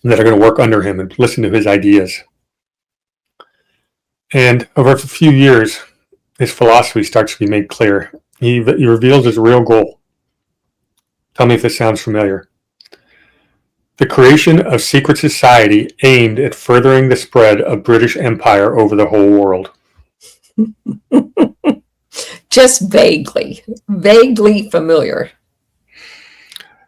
that are going to work under him and listen to his ideas. And over a few years, his philosophy starts to be made clear. He reveals his real goal. Tell me if this sounds familiar. The creation of secret society aimed at furthering the spread of British Empire over the whole world. Just vaguely familiar.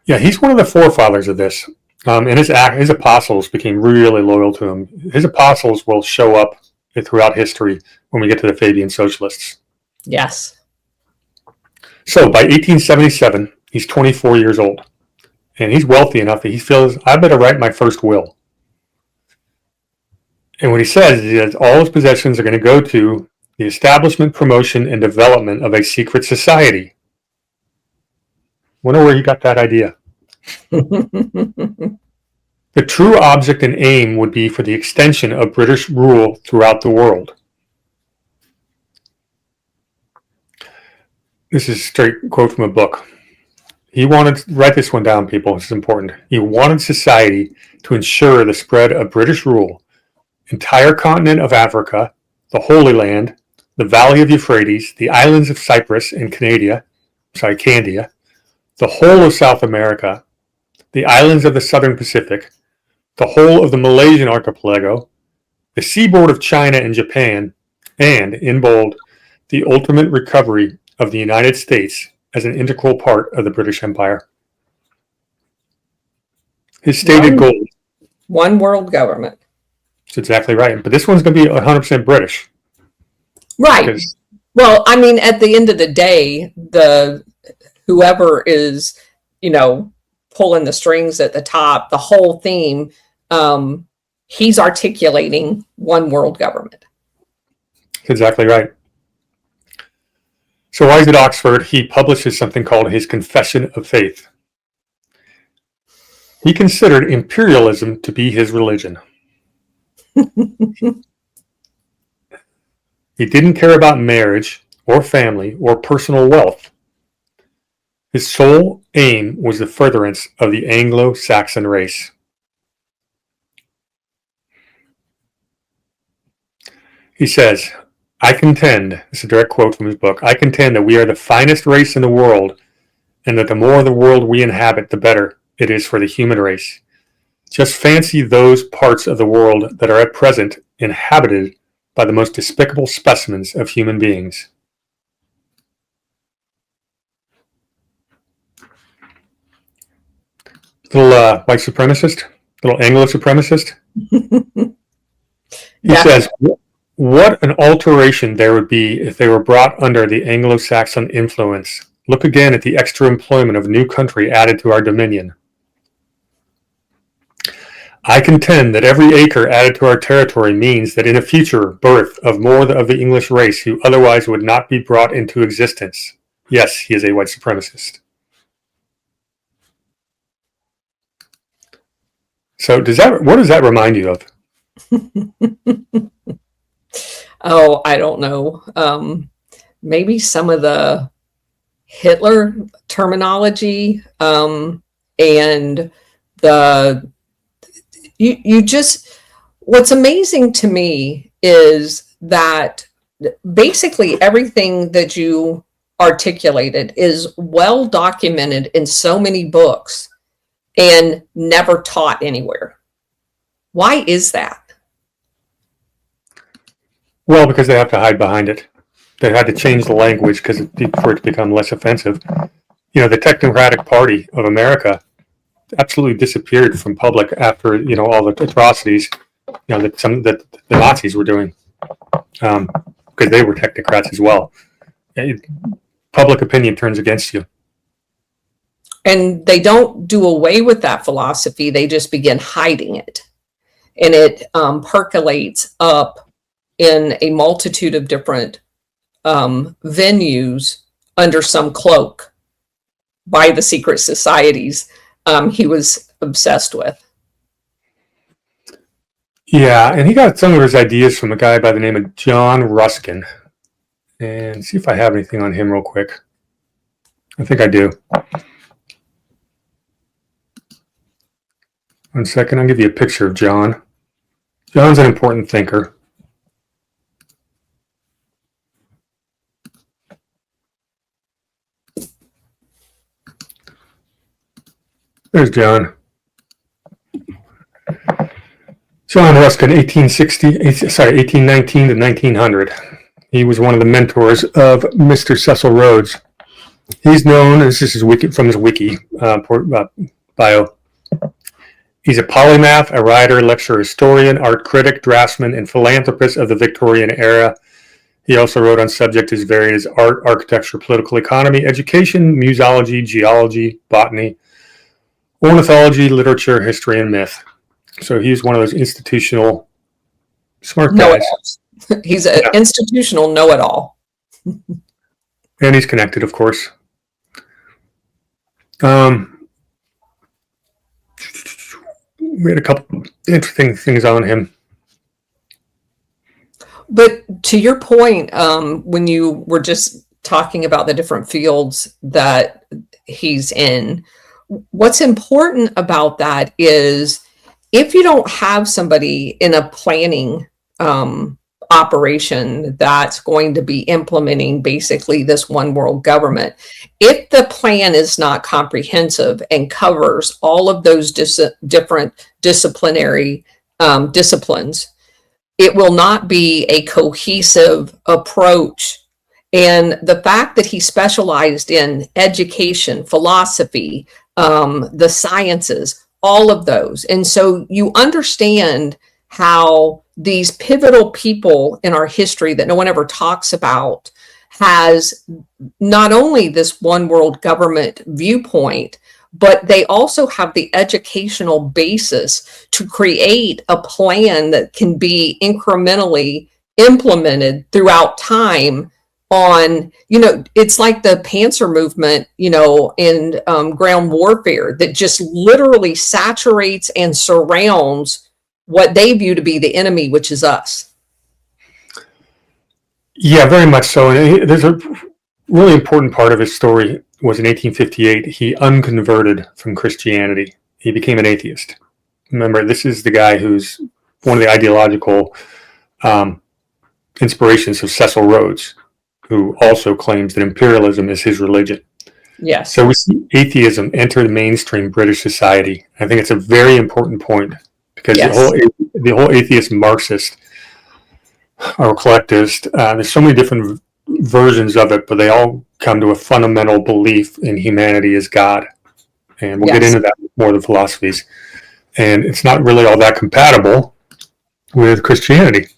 Yeah, he's one of the forefathers of this. And his apostles became really loyal to him. His apostles will show up throughout history when we get to the Fabian socialists. Yes. So by 1877, he's 24 years old, and he's wealthy enough that he feels, I better write my first will. And what he says is that all his possessions are going to go to the establishment, promotion, and development of a secret society. Wonder where he got that idea. The true object and aim would be for the extension of British rule throughout the world. This is a straight quote from a book. He wanted, write this one down, people, it's important. He wanted society to ensure the spread of British rule, entire continent of Africa, the Holy Land, the Valley of Euphrates, the islands of Cyprus and Candia, the whole of South America, the islands of the Southern Pacific, the whole of the Malaysian archipelago, the seaboard of China and Japan, and, in bold, the ultimate recovery of the United States as an integral part of the British Empire. His stated goal. One world government. That's exactly right. But this one's going to be 100% British. Right. Because, well, I mean, at the end of the day, whoever is, pulling the strings at the top, the whole theme, he's articulating one world government. That's exactly right. So while he's at Oxford, he publishes something called his Confession of Faith. He considered imperialism to be his religion. He didn't care about marriage or family or personal wealth. His sole aim was the furtherance of the Anglo-Saxon race. He says, I contend, this is a direct quote from his book, I contend that we are the finest race in the world, and that the more of the world we inhabit, the better it is for the human race. Just fancy those parts of the world that are at present inhabited by the most despicable specimens of human beings. Little white supremacist, little Anglo-Supremacist. He says, what an alteration there would be if they were brought under the Anglo-Saxon influence. Look again at the extra employment of a new country added to our dominion. I contend that every acre added to our territory means that in a future birth of more of the English race who otherwise would not be brought into existence. Yes, he is a white supremacist. So what does that remind you of? Oh, I don't know. Maybe some of the Hitler terminology, and what's amazing to me is that basically everything that you articulated is well documented in so many books and never taught anywhere. Why is that? Well, because they have to hide behind it. They had to change the language for it to become less offensive. The Technocratic Party of America absolutely disappeared from public after all the atrocities that the Nazis were doing, because they were technocrats as well. Public opinion turns against you. And they don't do away with that philosophy. They just begin hiding it. And it percolates up in a multitude of different venues under some cloak by the secret societies he was obsessed with. Yeah, and he got some of his ideas from a guy by the name of John Ruskin. And see if I have anything on him real quick. I think I do. 1 second, I'll give you a picture of John. John's an important thinker. There's John. John Ruskin, 1819 to 1900. He was one of the mentors of Mr. Cecil Rhodes. He's known, this is from his wiki bio. He's a polymath, a writer, lecturer, historian, art critic, draftsman, and philanthropist of the Victorian era. He also wrote on subjects as varied as art, architecture, political economy, education, musology, geology, botany, ornithology, literature, history, and myth. So he's one of those institutional smart guys. He's an institutional know-it-all. And he's connected, of course. We had a couple interesting things on him. But to your point, when you were just talking about the different fields that he's in, what's important about that is if you don't have somebody in a planning operation that's going to be implementing basically this one world government, if the plan is not comprehensive and covers all of those different disciplinary disciplines, it will not be a cohesive approach. And the fact that he specialized in education, philosophy, the sciences, all of those. And so you understand how these pivotal people in our history that no one ever talks about has not only this one world government viewpoint, but they also have the educational basis to create a plan that can be incrementally implemented throughout time on, it's like the Panzer movement, in ground warfare that just literally saturates and surrounds what they view to be the enemy, which is us. Yeah, very much so. And there's a really important part of his story was in 1858, he unconverted from Christianity. He became an atheist. Remember, this is the guy who's one of the ideological inspirations of Cecil Rhodes, who also claims that imperialism is his religion. Yes. So we see atheism enter the mainstream British society. I think it's a very important point because the whole atheist Marxist or collectivist, there's so many different versions of it, but they all come to a fundamental belief in humanity as God. And we'll get into that more of the philosophies. And it's not really all that compatible with Christianity.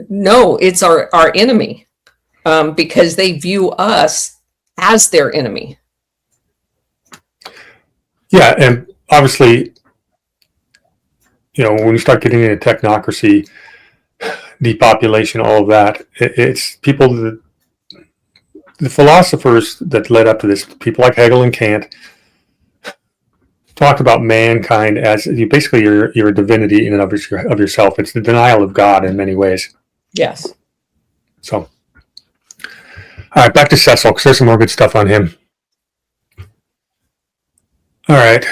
No, it's our enemy, because they view us as their enemy. Yeah, and obviously, when you start getting into technocracy, depopulation, all of that, it's people that the philosophers that led up to this, people like Hegel and Kant, talked about mankind as basically you're a divinity in and of yourself. It's the denial of God in many ways. Yes. So, all right, back to Cecil, because there's some more good stuff on him. All right.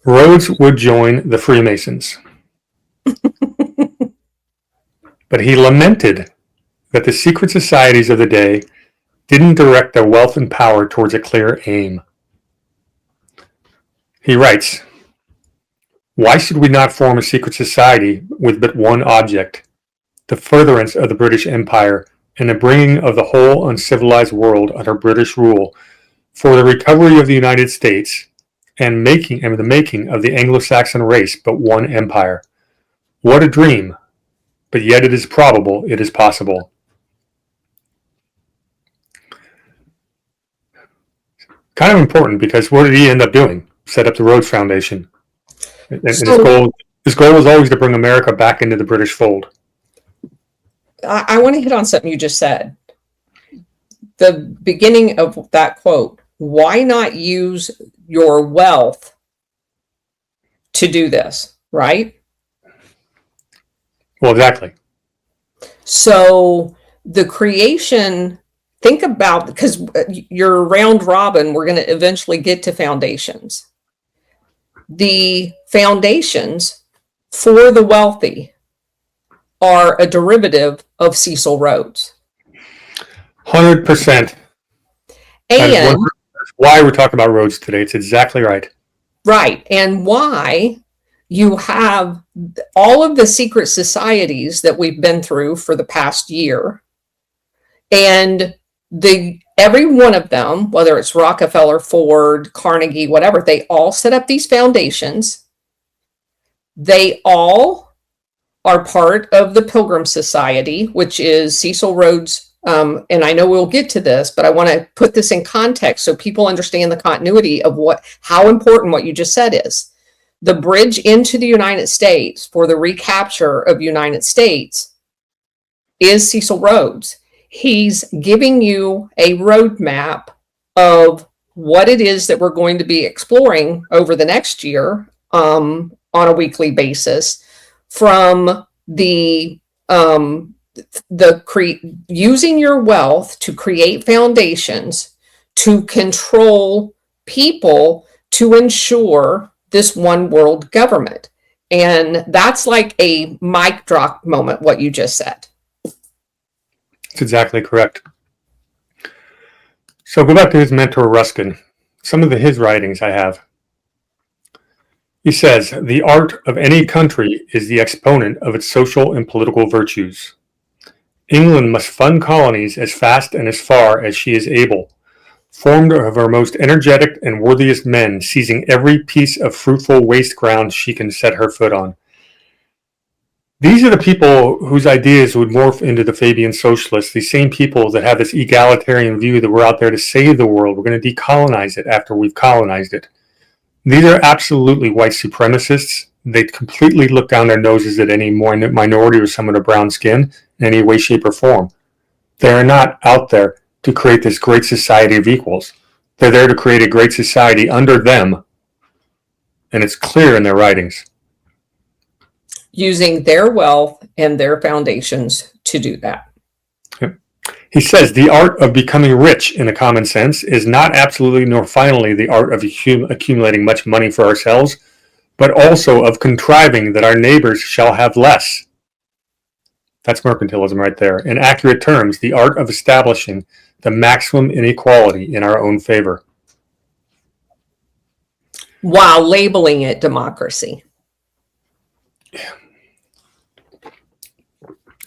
Rhodes would join the Freemasons. But he lamented that the secret societies of the day didn't direct their wealth and power towards a clear aim. He writes, "Why should we not form a secret society with but one object, the furtherance of the British Empire and the bringing of the whole uncivilized world under British rule for the recovery of the United States and the making of the Anglo-Saxon race but one empire? What a dream! But yet it is probable, it is possible." Kind of important, because what did he end up doing? Set up the Rhodes Foundation. And his goal was always to bring America back into the British fold. I want to hit on something you just said. The beginning of that quote, why not use your wealth to do this, right? Well, exactly. So the creation, think about, because you're round robin, we're going to eventually get to foundations. The foundations for the wealthy are a derivative of Cecil Rhodes. 100%. And that's why we're talking about Rhodes today. It's exactly right. Right. And why you have all of the secret societies that we've been through for the past year, and every one of them, whether it's Rockefeller, Ford, Carnegie, whatever, they all set up these foundations. They all are part of the Pilgrim Society, which is Cecil Rhodes. And I know we'll get to this, but I want to put this in context so people understand the continuity of how important what you just said is. The bridge into the United States for the recapture of United States is Cecil Rhodes. He's giving you a roadmap of what it is that we're going to be exploring over the next year on a weekly basis, from the using your wealth to create foundations to control people to ensure this one world government. And that's like a mic drop moment, what you just said. That's exactly correct. So go back to his mentor, Ruskin. Some of his writings I have. He says, the art of any country is the exponent of its social and political virtues. England must fund colonies as fast and as far as she is able, formed of her most energetic and worthiest men, seizing every piece of fruitful waste ground she can set her foot on. These are the people whose ideas would morph into the Fabian socialists, the same people that have this egalitarian view that we're out there to save the world. We're going to decolonize it after we've colonized it. These are absolutely white supremacists. They completely look down their noses at any minority or someone of brown skin in any way, shape, or form. They are not out there to create this great society of equals. They're there to create a great society under them, and it's clear in their writings. Using their wealth and their foundations to do that. He says the art of becoming rich in a common sense is not absolutely nor finally the art of accumulating much money for ourselves, but also of contriving that our neighbors shall have less. That's mercantilism right there. In accurate terms, the art of establishing the maximum inequality in our own favor. While labeling it democracy.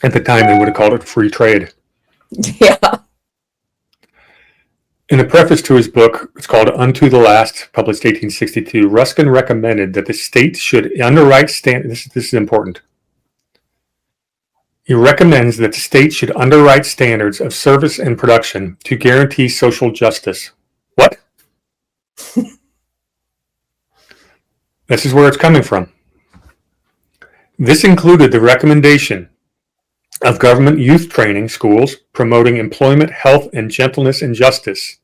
At the time, they would have called it free trade. Yeah. In the preface to his book, it's called Unto the Last, published 1862, Ruskin recommended that the state should underwrite this is important. He recommends that the state should underwrite standards of service and production to guarantee social justice. What? This is where it's coming from. This included the recommendation of government youth training schools promoting employment, health, and gentleness and justice.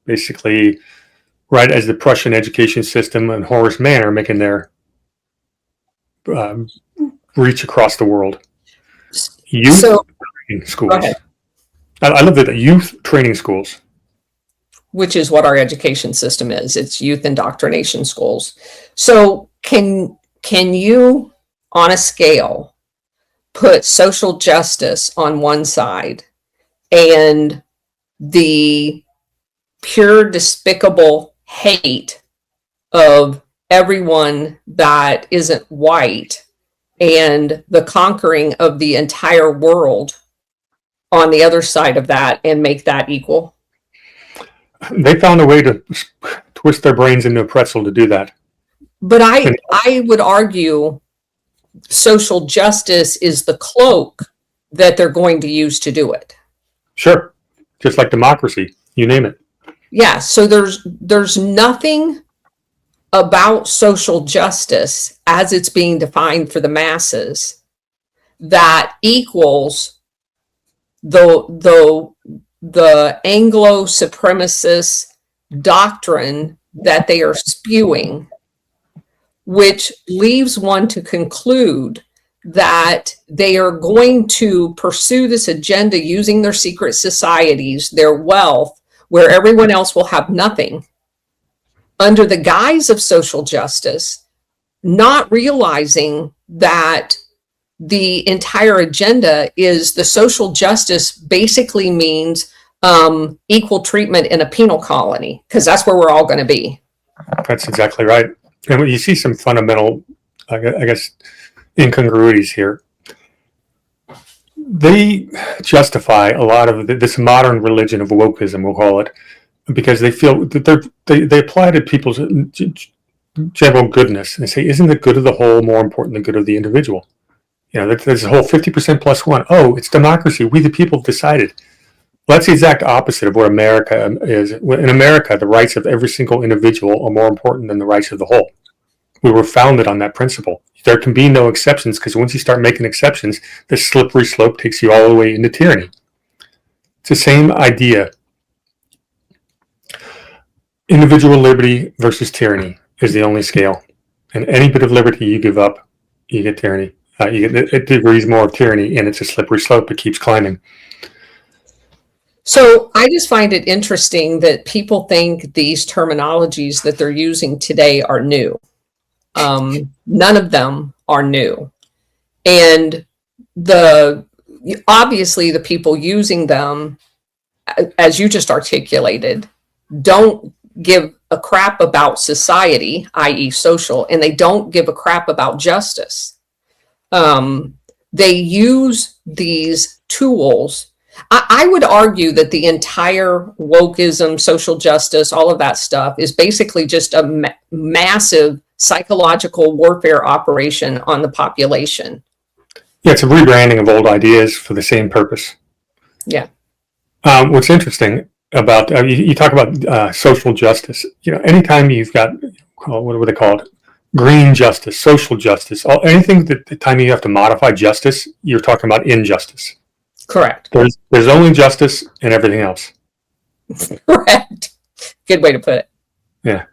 Basically, right as the Prussian education system and Horace Mann are making their reach across the world. Youth training schools. I love that, youth training schools. Which is what our education system is. It's youth indoctrination schools. So can you, on a scale, put social justice on one side and the pure despicable hate of everyone that isn't white and the conquering of the entire world on the other side of that and make that equal? They found a way to twist their brains into a pretzel to do that. But I would argue social justice is the cloak that they're going to use to do it. Sure. Just like democracy, you name it. Yeah. So there's nothing about social justice as it's being defined for the masses that equals the Anglo-Supremacist doctrine that they are spewing, which leaves one to conclude that they are going to pursue this agenda using their secret societies, their wealth, where everyone else will have nothing, under the guise of social justice, not realizing that the entire agenda is the social justice basically means equal treatment in a penal colony, because that's where we're all going to be. That's exactly right. And you see some fundamental, I guess, incongruities here. They justify a lot of this modern religion of wokeism, we'll call it, because they feel that they apply to people's general goodness. And they say, isn't the good of the whole more important than the good of the individual? There's a whole 50% plus one. Oh, it's democracy. We the people have decided. Well, that's the exact opposite of what America is. In America, the rights of every single individual are more important than the rights of the whole. We were founded on that principle. There can be no exceptions, because once you start making exceptions, the slippery slope takes you all the way into tyranny. It's the same idea. Individual liberty versus tyranny is the only scale. And any bit of liberty you give up, you get tyranny. You get degrees more of tyranny, and it's a slippery slope. It keeps climbing. So I just find it interesting that people think these terminologies that they're using today are new. None of them are new. And obviously the people using them, as you just articulated, don't give a crap about society, i.e. social, and they don't give a crap about justice. They use these tools. I would argue that the entire wokeism, social justice, all of that stuff is basically just a massive psychological warfare operation on the population. Yeah, it's a rebranding of old ideas for the same purpose. Yeah. What's interesting about, you talk about social justice, anytime you've got, what do they call it? Green justice, social justice, anything that the time you have to modify justice, you're talking about injustice. Correct. There's only justice and everything else. Correct. Good way to put it. Yeah.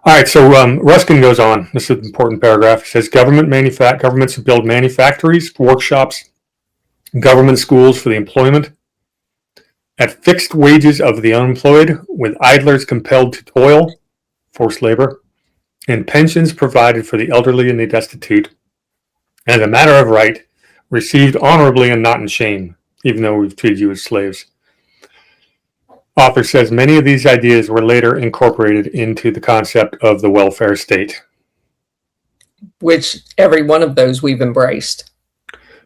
All right. So Ruskin goes on. This is an important paragraph. He says, governments build manufactories, workshops, government schools for the employment at fixed wages of the unemployed, with idlers compelled to toil, forced labor, and pensions provided for the elderly and the destitute, as a matter of right, received honorably and not in shame, even though we've treated you as slaves. Author says many of these ideas were later incorporated into the concept of the welfare state. Which every one of those we've embraced.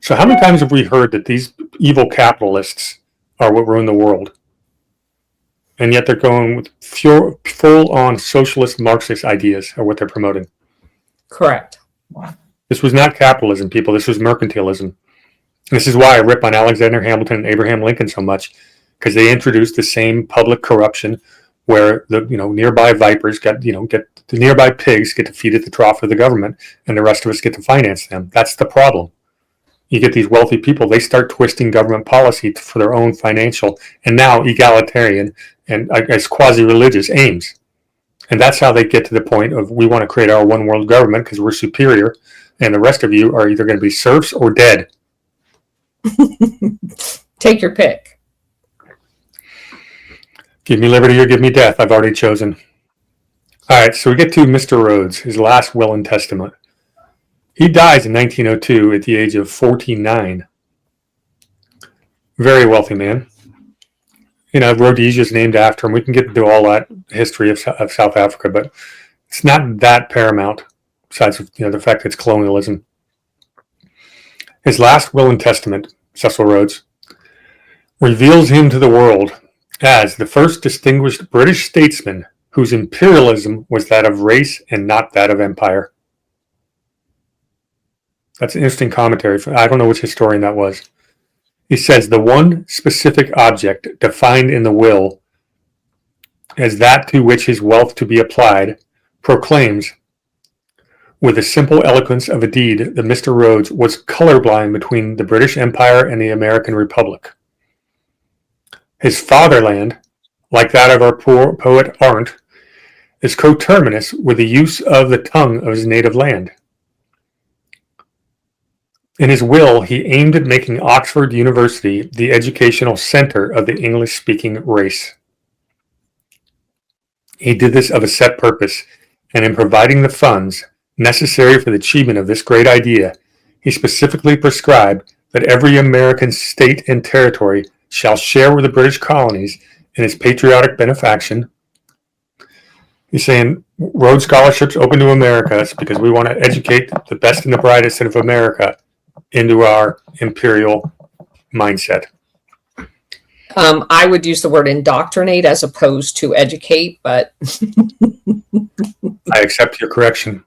So how many times have we heard that these evil capitalists are what ruin the world? And yet they're going with full-on socialist Marxist ideas are what they're promoting. Correct. This was not capitalism, people. This was mercantilism. This is why I rip on Alexander Hamilton and Abraham Lincoln so much, because they introduced the same public corruption where the nearby vipers get the nearby pigs get to feed at the trough of the government, and the rest of us get to finance them. That's the problem. You get these wealthy people, they start twisting government policy for their own financial and now egalitarian and I guess quasi-religious aims. And that's how they get to the point of, we want to create our one world government because we're superior, and the rest of you are either going to be serfs or dead. Take your pick. Give me liberty or give me death. I've already chosen. All right, so we get to Mr. Rhodes, his last will and testament. He dies in 1902 at the age of 49. Very wealthy man. Rhodesia is named after him. We can get into all that history of South Africa, but it's not that paramount, besides the fact that it's colonialism. His last will and testament, Cecil Rhodes, reveals him to the world as the first distinguished British statesman whose imperialism was that of race and not that of empire. That's an interesting commentary. I don't know which historian that was. He says the one specific object defined in the will as that to which his wealth to be applied proclaims with the simple eloquence of a deed that Mr. Rhodes was colorblind between the British Empire and the American Republic. His fatherland, like that of our poor poet Arndt, is coterminous with the use of the tongue of his native land. In his will, he aimed at making Oxford University the educational center of the English-speaking race. He did this of a set purpose, and in providing the funds necessary for the achievement of this great idea, he specifically prescribed that every American state and territory shall share with the British colonies in its patriotic benefaction. He's saying Rhodes Scholarships open to America because we want to educate the best and the brightest of America into our imperial mindset. I would use the word indoctrinate as opposed to educate, but I accept your correction.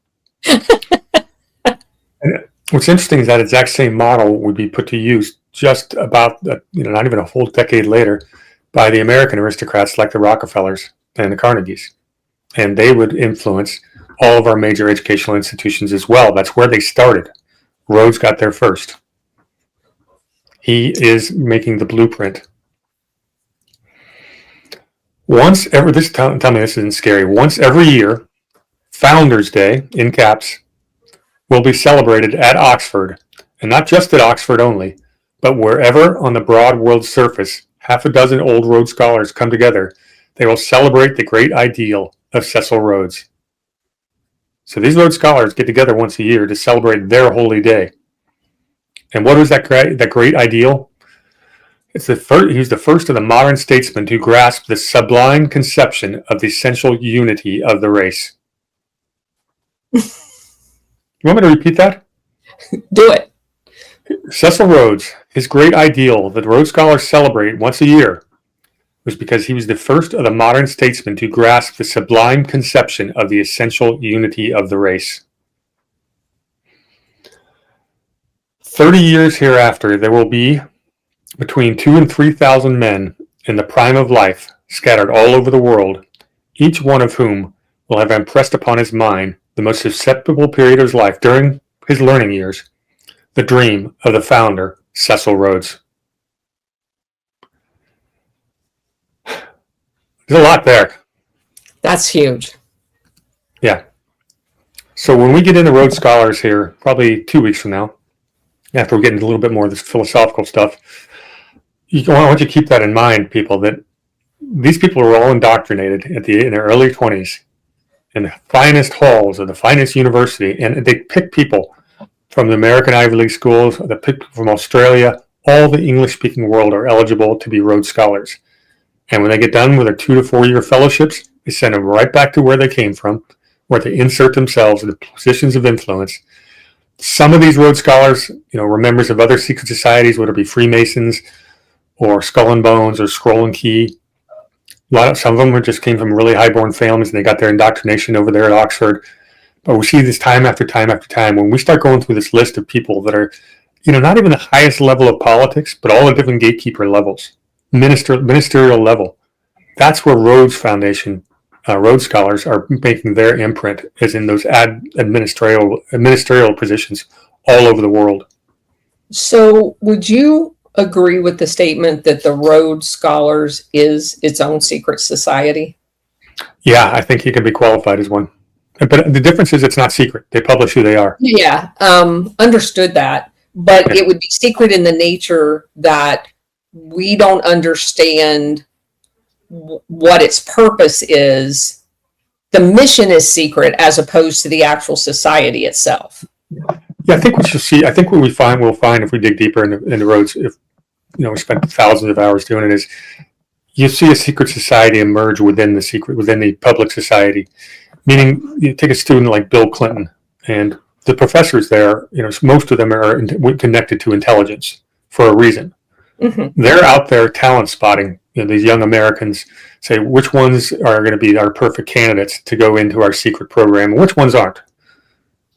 And what's interesting is that exact same model would be put to use just about, not even a whole decade later, by the American aristocrats like the Rockefellers and the Carnegies. And they would influence all of our major educational institutions as well. That's where they started. Rhodes got there first. He is making the blueprint. Tell me this isn't scary. Once every year, Founders Day, in caps, will be celebrated at Oxford, and not just at Oxford only, but wherever on the broad world surface half a dozen old Rhodes scholars come together, they will celebrate the great ideal of Cecil Rhodes. So these Rhodes scholars get together once a year to celebrate their holy day. And what was that great ideal? He's the first of the modern statesmen to grasp the sublime conception of the essential unity of the race. You want me to repeat that? do it. Cecil Rhodes, his great ideal that Rhodes scholars celebrate once a year, was because he was the first of the modern statesmen to grasp the sublime conception of the essential unity of the race. 30 years hereafter, there will be between 2,000 and 3,000 men in the prime of life scattered all over the world, each one of whom will have impressed upon his mind the most susceptible period of his life during his learning years, the dream of the founder, Cecil Rhodes. There's a lot there. That's huge. Yeah. So when we get into Rhodes Scholars here, probably 2 weeks from now, after we're getting a little bit more of this philosophical stuff, I want you to keep that in mind, people, that these people were all indoctrinated in their early 20s in the finest halls of the finest university, and they pick people from the American Ivy League schools, they pick people from Australia. All the English-speaking world are eligible to be Rhodes Scholars. And when they get done with their 2 to 4 year fellowships, they send them right back to where they came from, where they insert themselves in the positions of influence. Some of these Rhodes Scholars, were members of other secret societies, whether it be Freemasons or Skull and Bones or Scroll and Key. Some of them just came from really highborn families and they got their indoctrination over there at Oxford. But we see this time after time after time. When we start going through this list of people that are, not even the highest level of politics, but all the different gatekeeper levels, ministerial level, that's where Rhodes Foundation, Rhodes Scholars are making their imprint, is in those ministerial positions all over the world. So would you agree with the statement that the Rhodes Scholars is its own secret society? Yeah, I think he can be qualified as one. But the difference is it's not secret. They publish who they are. Yeah, understood that. But it would be secret in the nature that we don't understand what its purpose is. The mission is secret as opposed to the actual society itself. Yeah, I think what you'll see, I think what we'll find if we dig deeper into Rhodes, if we spent thousands of hours doing it, is you see a secret society emerge within the public society. Meaning, you take a student like Bill Clinton, and the professors there, most of them are connected to intelligence for a reason. Mm-hmm. They're out there talent spotting. These young Americans, say which ones are going to be our perfect candidates to go into our secret program, and which ones aren't.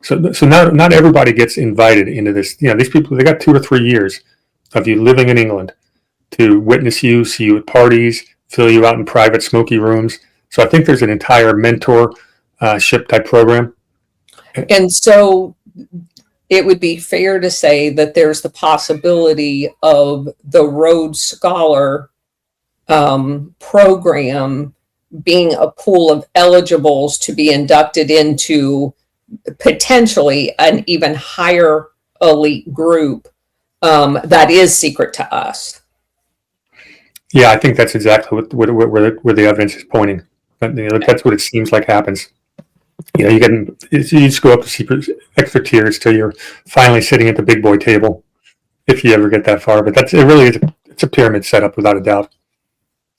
So not everybody gets invited into this. These people, they got 2 or 3 years of you living in England to witness you, see you at parties, fill you out in private smoky rooms. So I think there's an entire mentor ship type program. And so it would be fair to say that there's the possibility of the Rhodes Scholar program being a pool of eligibles to be inducted into potentially an even higher elite group that is secret to us. Yeah, I think that's exactly where the evidence is pointing. That's what it seems like happens. You just go up to secret extra tiers till you're finally sitting at the big boy table, if you ever get that far. But it's a pyramid setup without a doubt.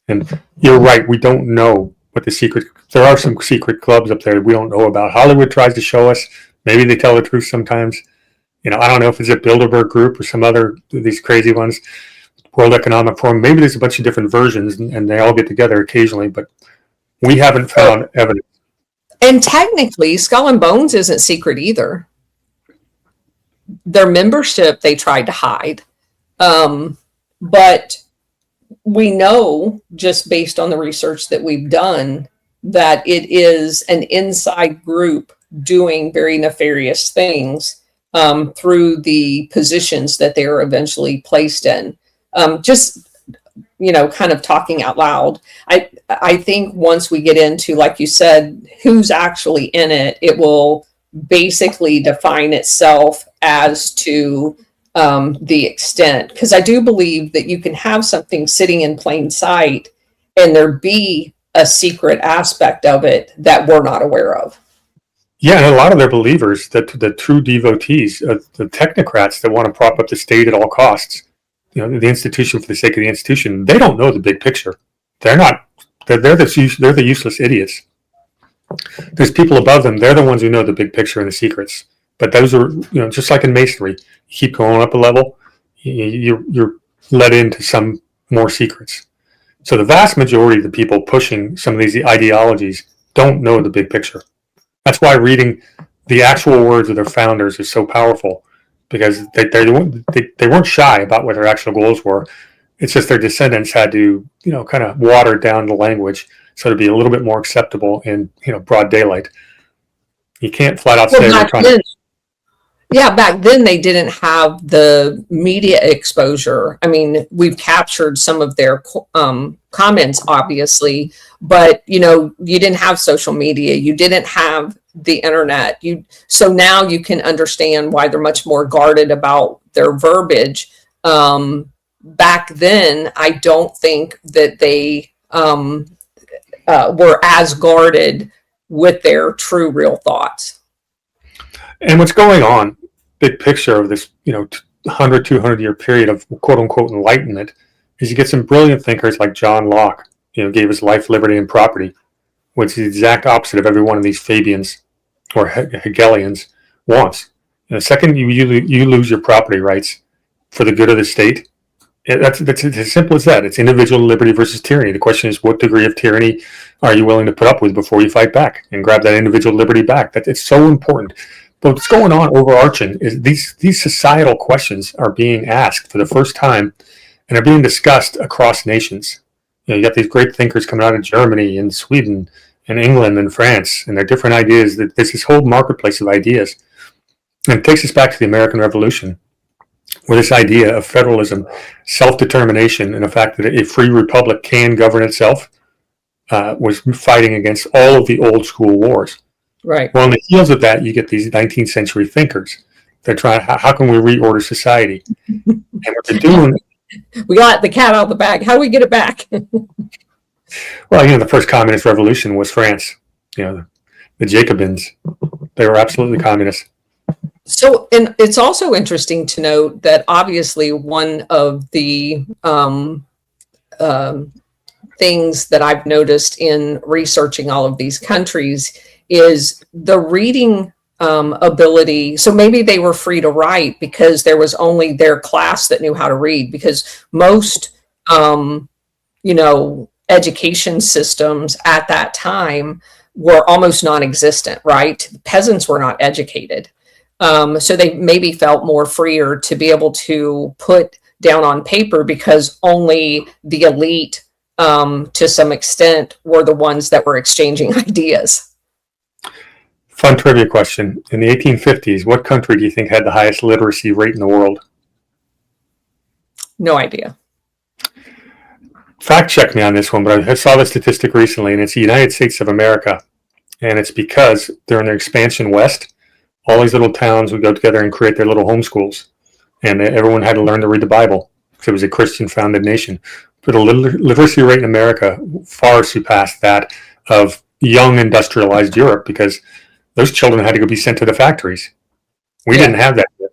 And you're right, we don't know what there are some secret clubs up there we don't know about. Hollywood tries to show us. Maybe they tell the truth sometimes. I don't know if it's a Bilderberg group or some other these crazy ones. World Economic Forum. Maybe there's a bunch of different versions, and they all get together occasionally, but we haven't found evidence. And technically, Skull and Bones isn't secret either. Their membership they tried to hide. But we know, just based on the research that we've done, that it is an inside group doing very nefarious things through the positions that they are eventually placed in. Just, kind of talking out loud. I think once we get into, like you said, who's actually in it, it will basically define itself as to the extent. Because I do believe that you can have something sitting in plain sight and there be a secret aspect of it that we're not aware of. Yeah, and a lot of their believers, the true devotees, the technocrats that want to prop up the state at all costs, the institution for the sake of the institution, they don't know the big picture. They're not. They're the useless idiots. There's people above them. They're the ones who know the big picture and the secrets. But those are, just like in masonry, you keep going up a level, you're led into some more secrets. So the vast majority of the people pushing some of these ideologies don't know the big picture. That's why reading the actual words of their founders is so powerful, because they weren't shy about what their actual goals were. It's just their descendants had to, kind of water down the language so to be a little bit more acceptable in, broad daylight. You can't flat out say we're trying to. Yeah, back then they didn't have the media exposure. I mean, we've captured some of their comments, obviously, but you didn't have social media, you didn't have the internet. So now you can understand why they're much more guarded about their verbiage. Back then, I don't think that they were as guarded with their true, real thoughts. And what's going on, big picture of this, 100, 200-year period of quote-unquote enlightenment, is you get some brilliant thinkers like John Locke, gave his life, liberty, and property, which is the exact opposite of every one of these Fabians or Hegelians wants. The second you lose your property rights for the good of the state, that's as simple as that. It's individual liberty versus tyranny. The question is, what degree of tyranny are you willing to put up with before you fight back and grab that individual liberty back? It's so important. But what's going on overarching is these societal questions are being asked for the first time and are being discussed across nations. You got these great thinkers coming out of Germany and Sweden and England and France, and their different ideas. That there's this whole marketplace of ideas. And it takes us back to the American Revolution, where this idea of federalism, self-determination, and the fact that a free republic can govern itself was fighting against all of the old school wars. Right. Well, on the heels of that, you get these 19th century thinkers. They're trying, how can we reorder society? And what they're doing... We got the cat out of the bag. How do we get it back? Well, the first communist revolution was France. The Jacobins. They were absolutely communist. So, and it's also interesting to note that obviously one of the things that I've noticed in researching all of these countries is the reading ability. So maybe they were free to write because there was only their class that knew how to read, because most, education systems at that time were almost non-existent, right? Peasants were not educated. So they maybe felt more freer to be able to put down on paper, because only the elite, to some extent, were the ones that were exchanging ideas. Fun trivia question. In the 1850s, what country do you think had the highest literacy rate in the world? No idea. Fact check me on this one, but I saw the statistic recently, and it's the United States of America. And it's because during their expansion west, all these little towns would go together and create their little homeschools. And everyone had to learn to read the Bible, because it was a Christian-founded nation. But the literacy rate in America far surpassed that of young industrialized Europe, because those children had to go be sent to the factories. We didn't have that yet.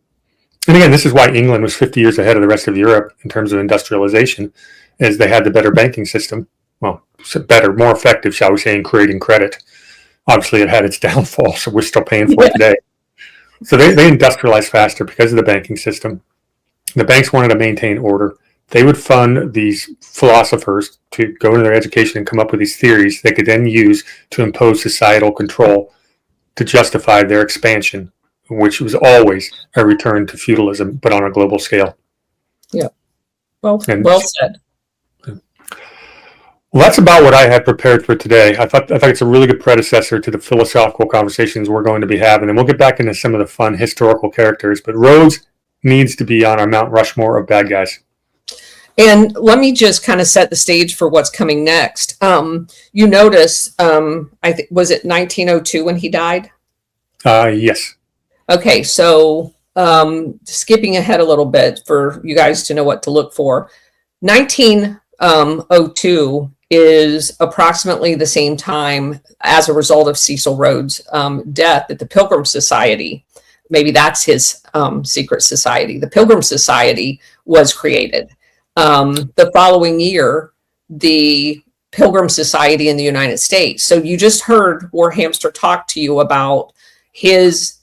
And again, this is why England was 50 years ahead of the rest of Europe in terms of industrialization, as they had the better banking system. Well, better, more effective, shall we say, in creating credit. Obviously, it had its downfall, so we're still paying for it today. So they industrialized faster because of the banking system. The banks wanted to maintain order. they would fund these philosophers to go into their education and come up with these theories they could then use to impose societal control to justify their expansion, which was always a return to feudalism, but on a global scale. Yeah. Well said. Well, that's about what I had prepared for today. I think it's a really good predecessor to the philosophical conversations we're going to be having, and we'll get back into some of the fun historical characters. But Rhodes needs to be on our Mount Rushmore of bad guys. And let me just kind of set the stage for what's coming next. You notice, I think, was it 1902 when he died? Yes. Okay, so skipping ahead a little bit for you guys to know what to look for. 1902 is approximately the same time as a result of Cecil Rhodes' death that the Pilgrim Society, maybe that's his secret society, the Pilgrim Society was created. The following year, the Pilgrim Society in the United States. So you just heard Warhamster talk to you about his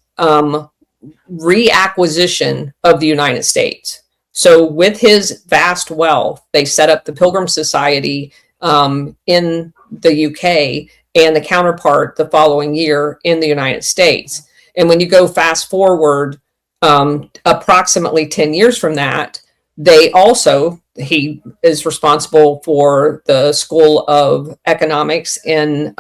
reacquisition of the United States. So with his vast wealth, they set up the Pilgrim Society in the UK and the counterpart the following year in the United States. And when you go fast forward approximately 10 years from that, he is responsible for the School of Economics in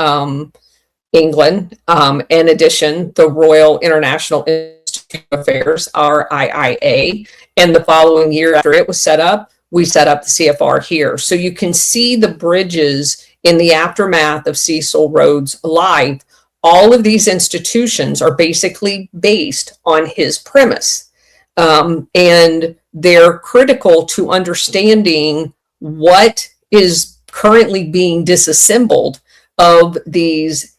England. In addition, the Royal International Institute of Affairs, RIIA, and the following year after it was set up, we set up the CFR here. So you can see the bridges in the aftermath of Cecil Rhodes' life. All of these institutions are basically based on his premise. And they're critical to understanding what is currently being disassembled of these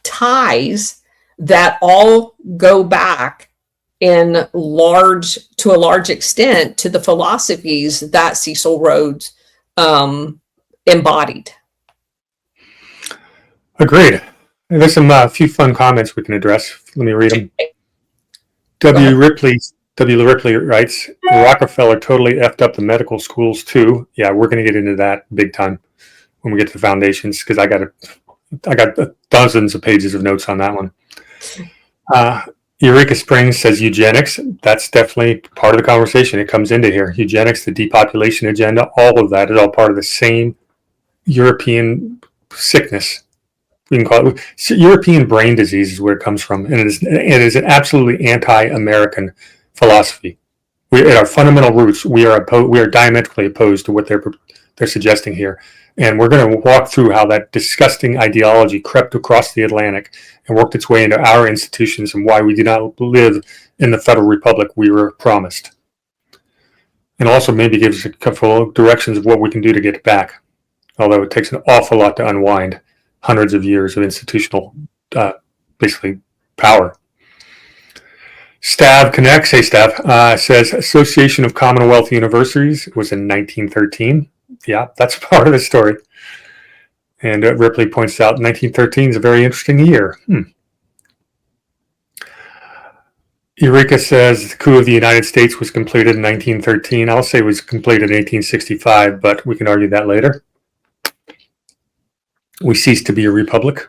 ties that all go back to a large extent to the philosophies that Cecil Rhodes embodied. Agreed. There's some few fun comments we can address. Let me read them. W. Ripley writes, Rockefeller totally effed up the medical schools too. Yeah, we're going to get into that big time when we get to the foundations, because I got dozens of pages of notes on that one. Eureka Springs says eugenics. That's definitely part of the conversation. It comes into here. Eugenics, the depopulation agenda, all of that is all part of the same European sickness. We can call it European brain disease is where it comes from. And it is an absolutely anti-American philosophy. At our fundamental roots, we are diametrically opposed to what they're suggesting here. And we're going to walk through how that disgusting ideology crept across the Atlantic and worked its way into our institutions, and why we do not live in the Federal Republic we were promised. And also maybe gives a couple of directions of what we can do to get back, although it takes an awful lot to unwind hundreds of years of institutional, basically, power. Stav Connects, hey Stav, says Association of Commonwealth Universities was in 1913. Yeah, that's part of the story. And Ripley points out 1913 is a very interesting year. Eureka says the coup of the United States was completed in 1913. I'll say it was completed in 1865, but we can argue that later. We ceased to be a republic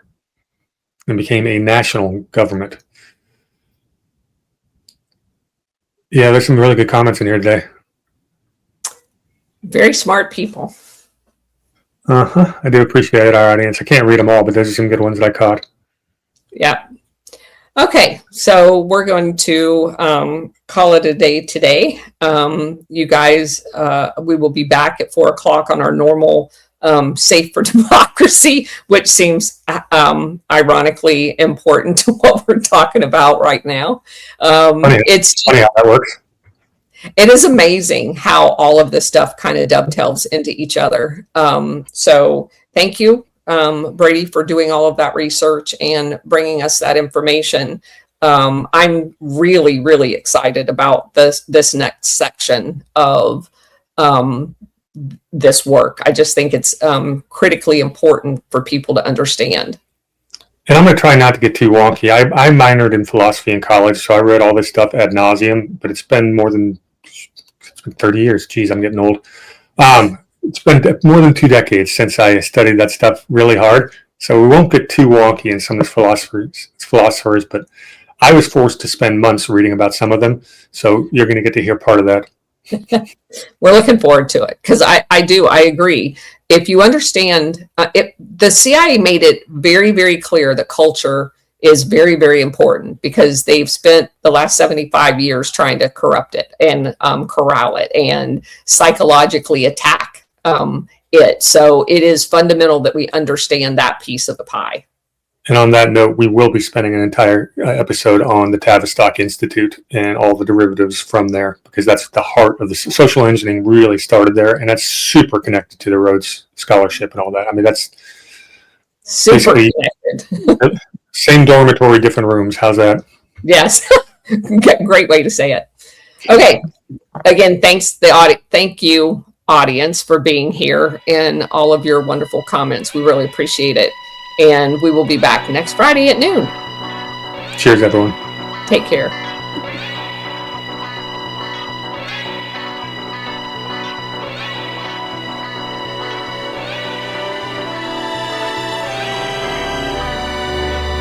and became a national government. Yeah, there's some really good comments in here today. Very smart people. I do appreciate our audience. I can't read them all, but those are some good ones that I caught. Yeah. Okay, so we're going to call it a day today. You guys, we will be back at 4:00 on our normal Safe for Democracy, which seems ironically important to what we're talking about right now. It's funny how that works. It is amazing how all of this stuff kind of dovetails into each other. So thank you, Brady, for doing all of that research and bringing us that information. I'm really, really excited about this next section of this work. I just think it's critically important for people to understand. And I'm going to try not to get too wonky. I minored in philosophy in college, so I read all this stuff ad nauseum, but it's been more than been 30 years. Geez, I'm getting old. It's been more than 2 decades since I studied that stuff really hard. So we won't get too wonky in some of these philosophers, but I was forced to spend months reading about some of them. So you're going to get to hear part of that. We're looking forward to it because I agree. If you understand, the CIA made it very, very clear that culture is very, very important because they've spent the last 75 years trying to corrupt it and corral it and psychologically attack it. So it is fundamental that we understand that piece of the pie. And on that note, we will be spending an entire episode on the Tavistock Institute and all the derivatives from there, because that's the heart of the social engineering really started there. And that's super connected to the Rhodes Scholarship and all that. I mean, that's super connected. Same dormitory, different rooms. How's that? Yes. Great way to say it. Okay. Again, thank you, audience, for being here and all of your wonderful comments. We really appreciate it. And we will be back next Friday at noon. Cheers, everyone. Take care.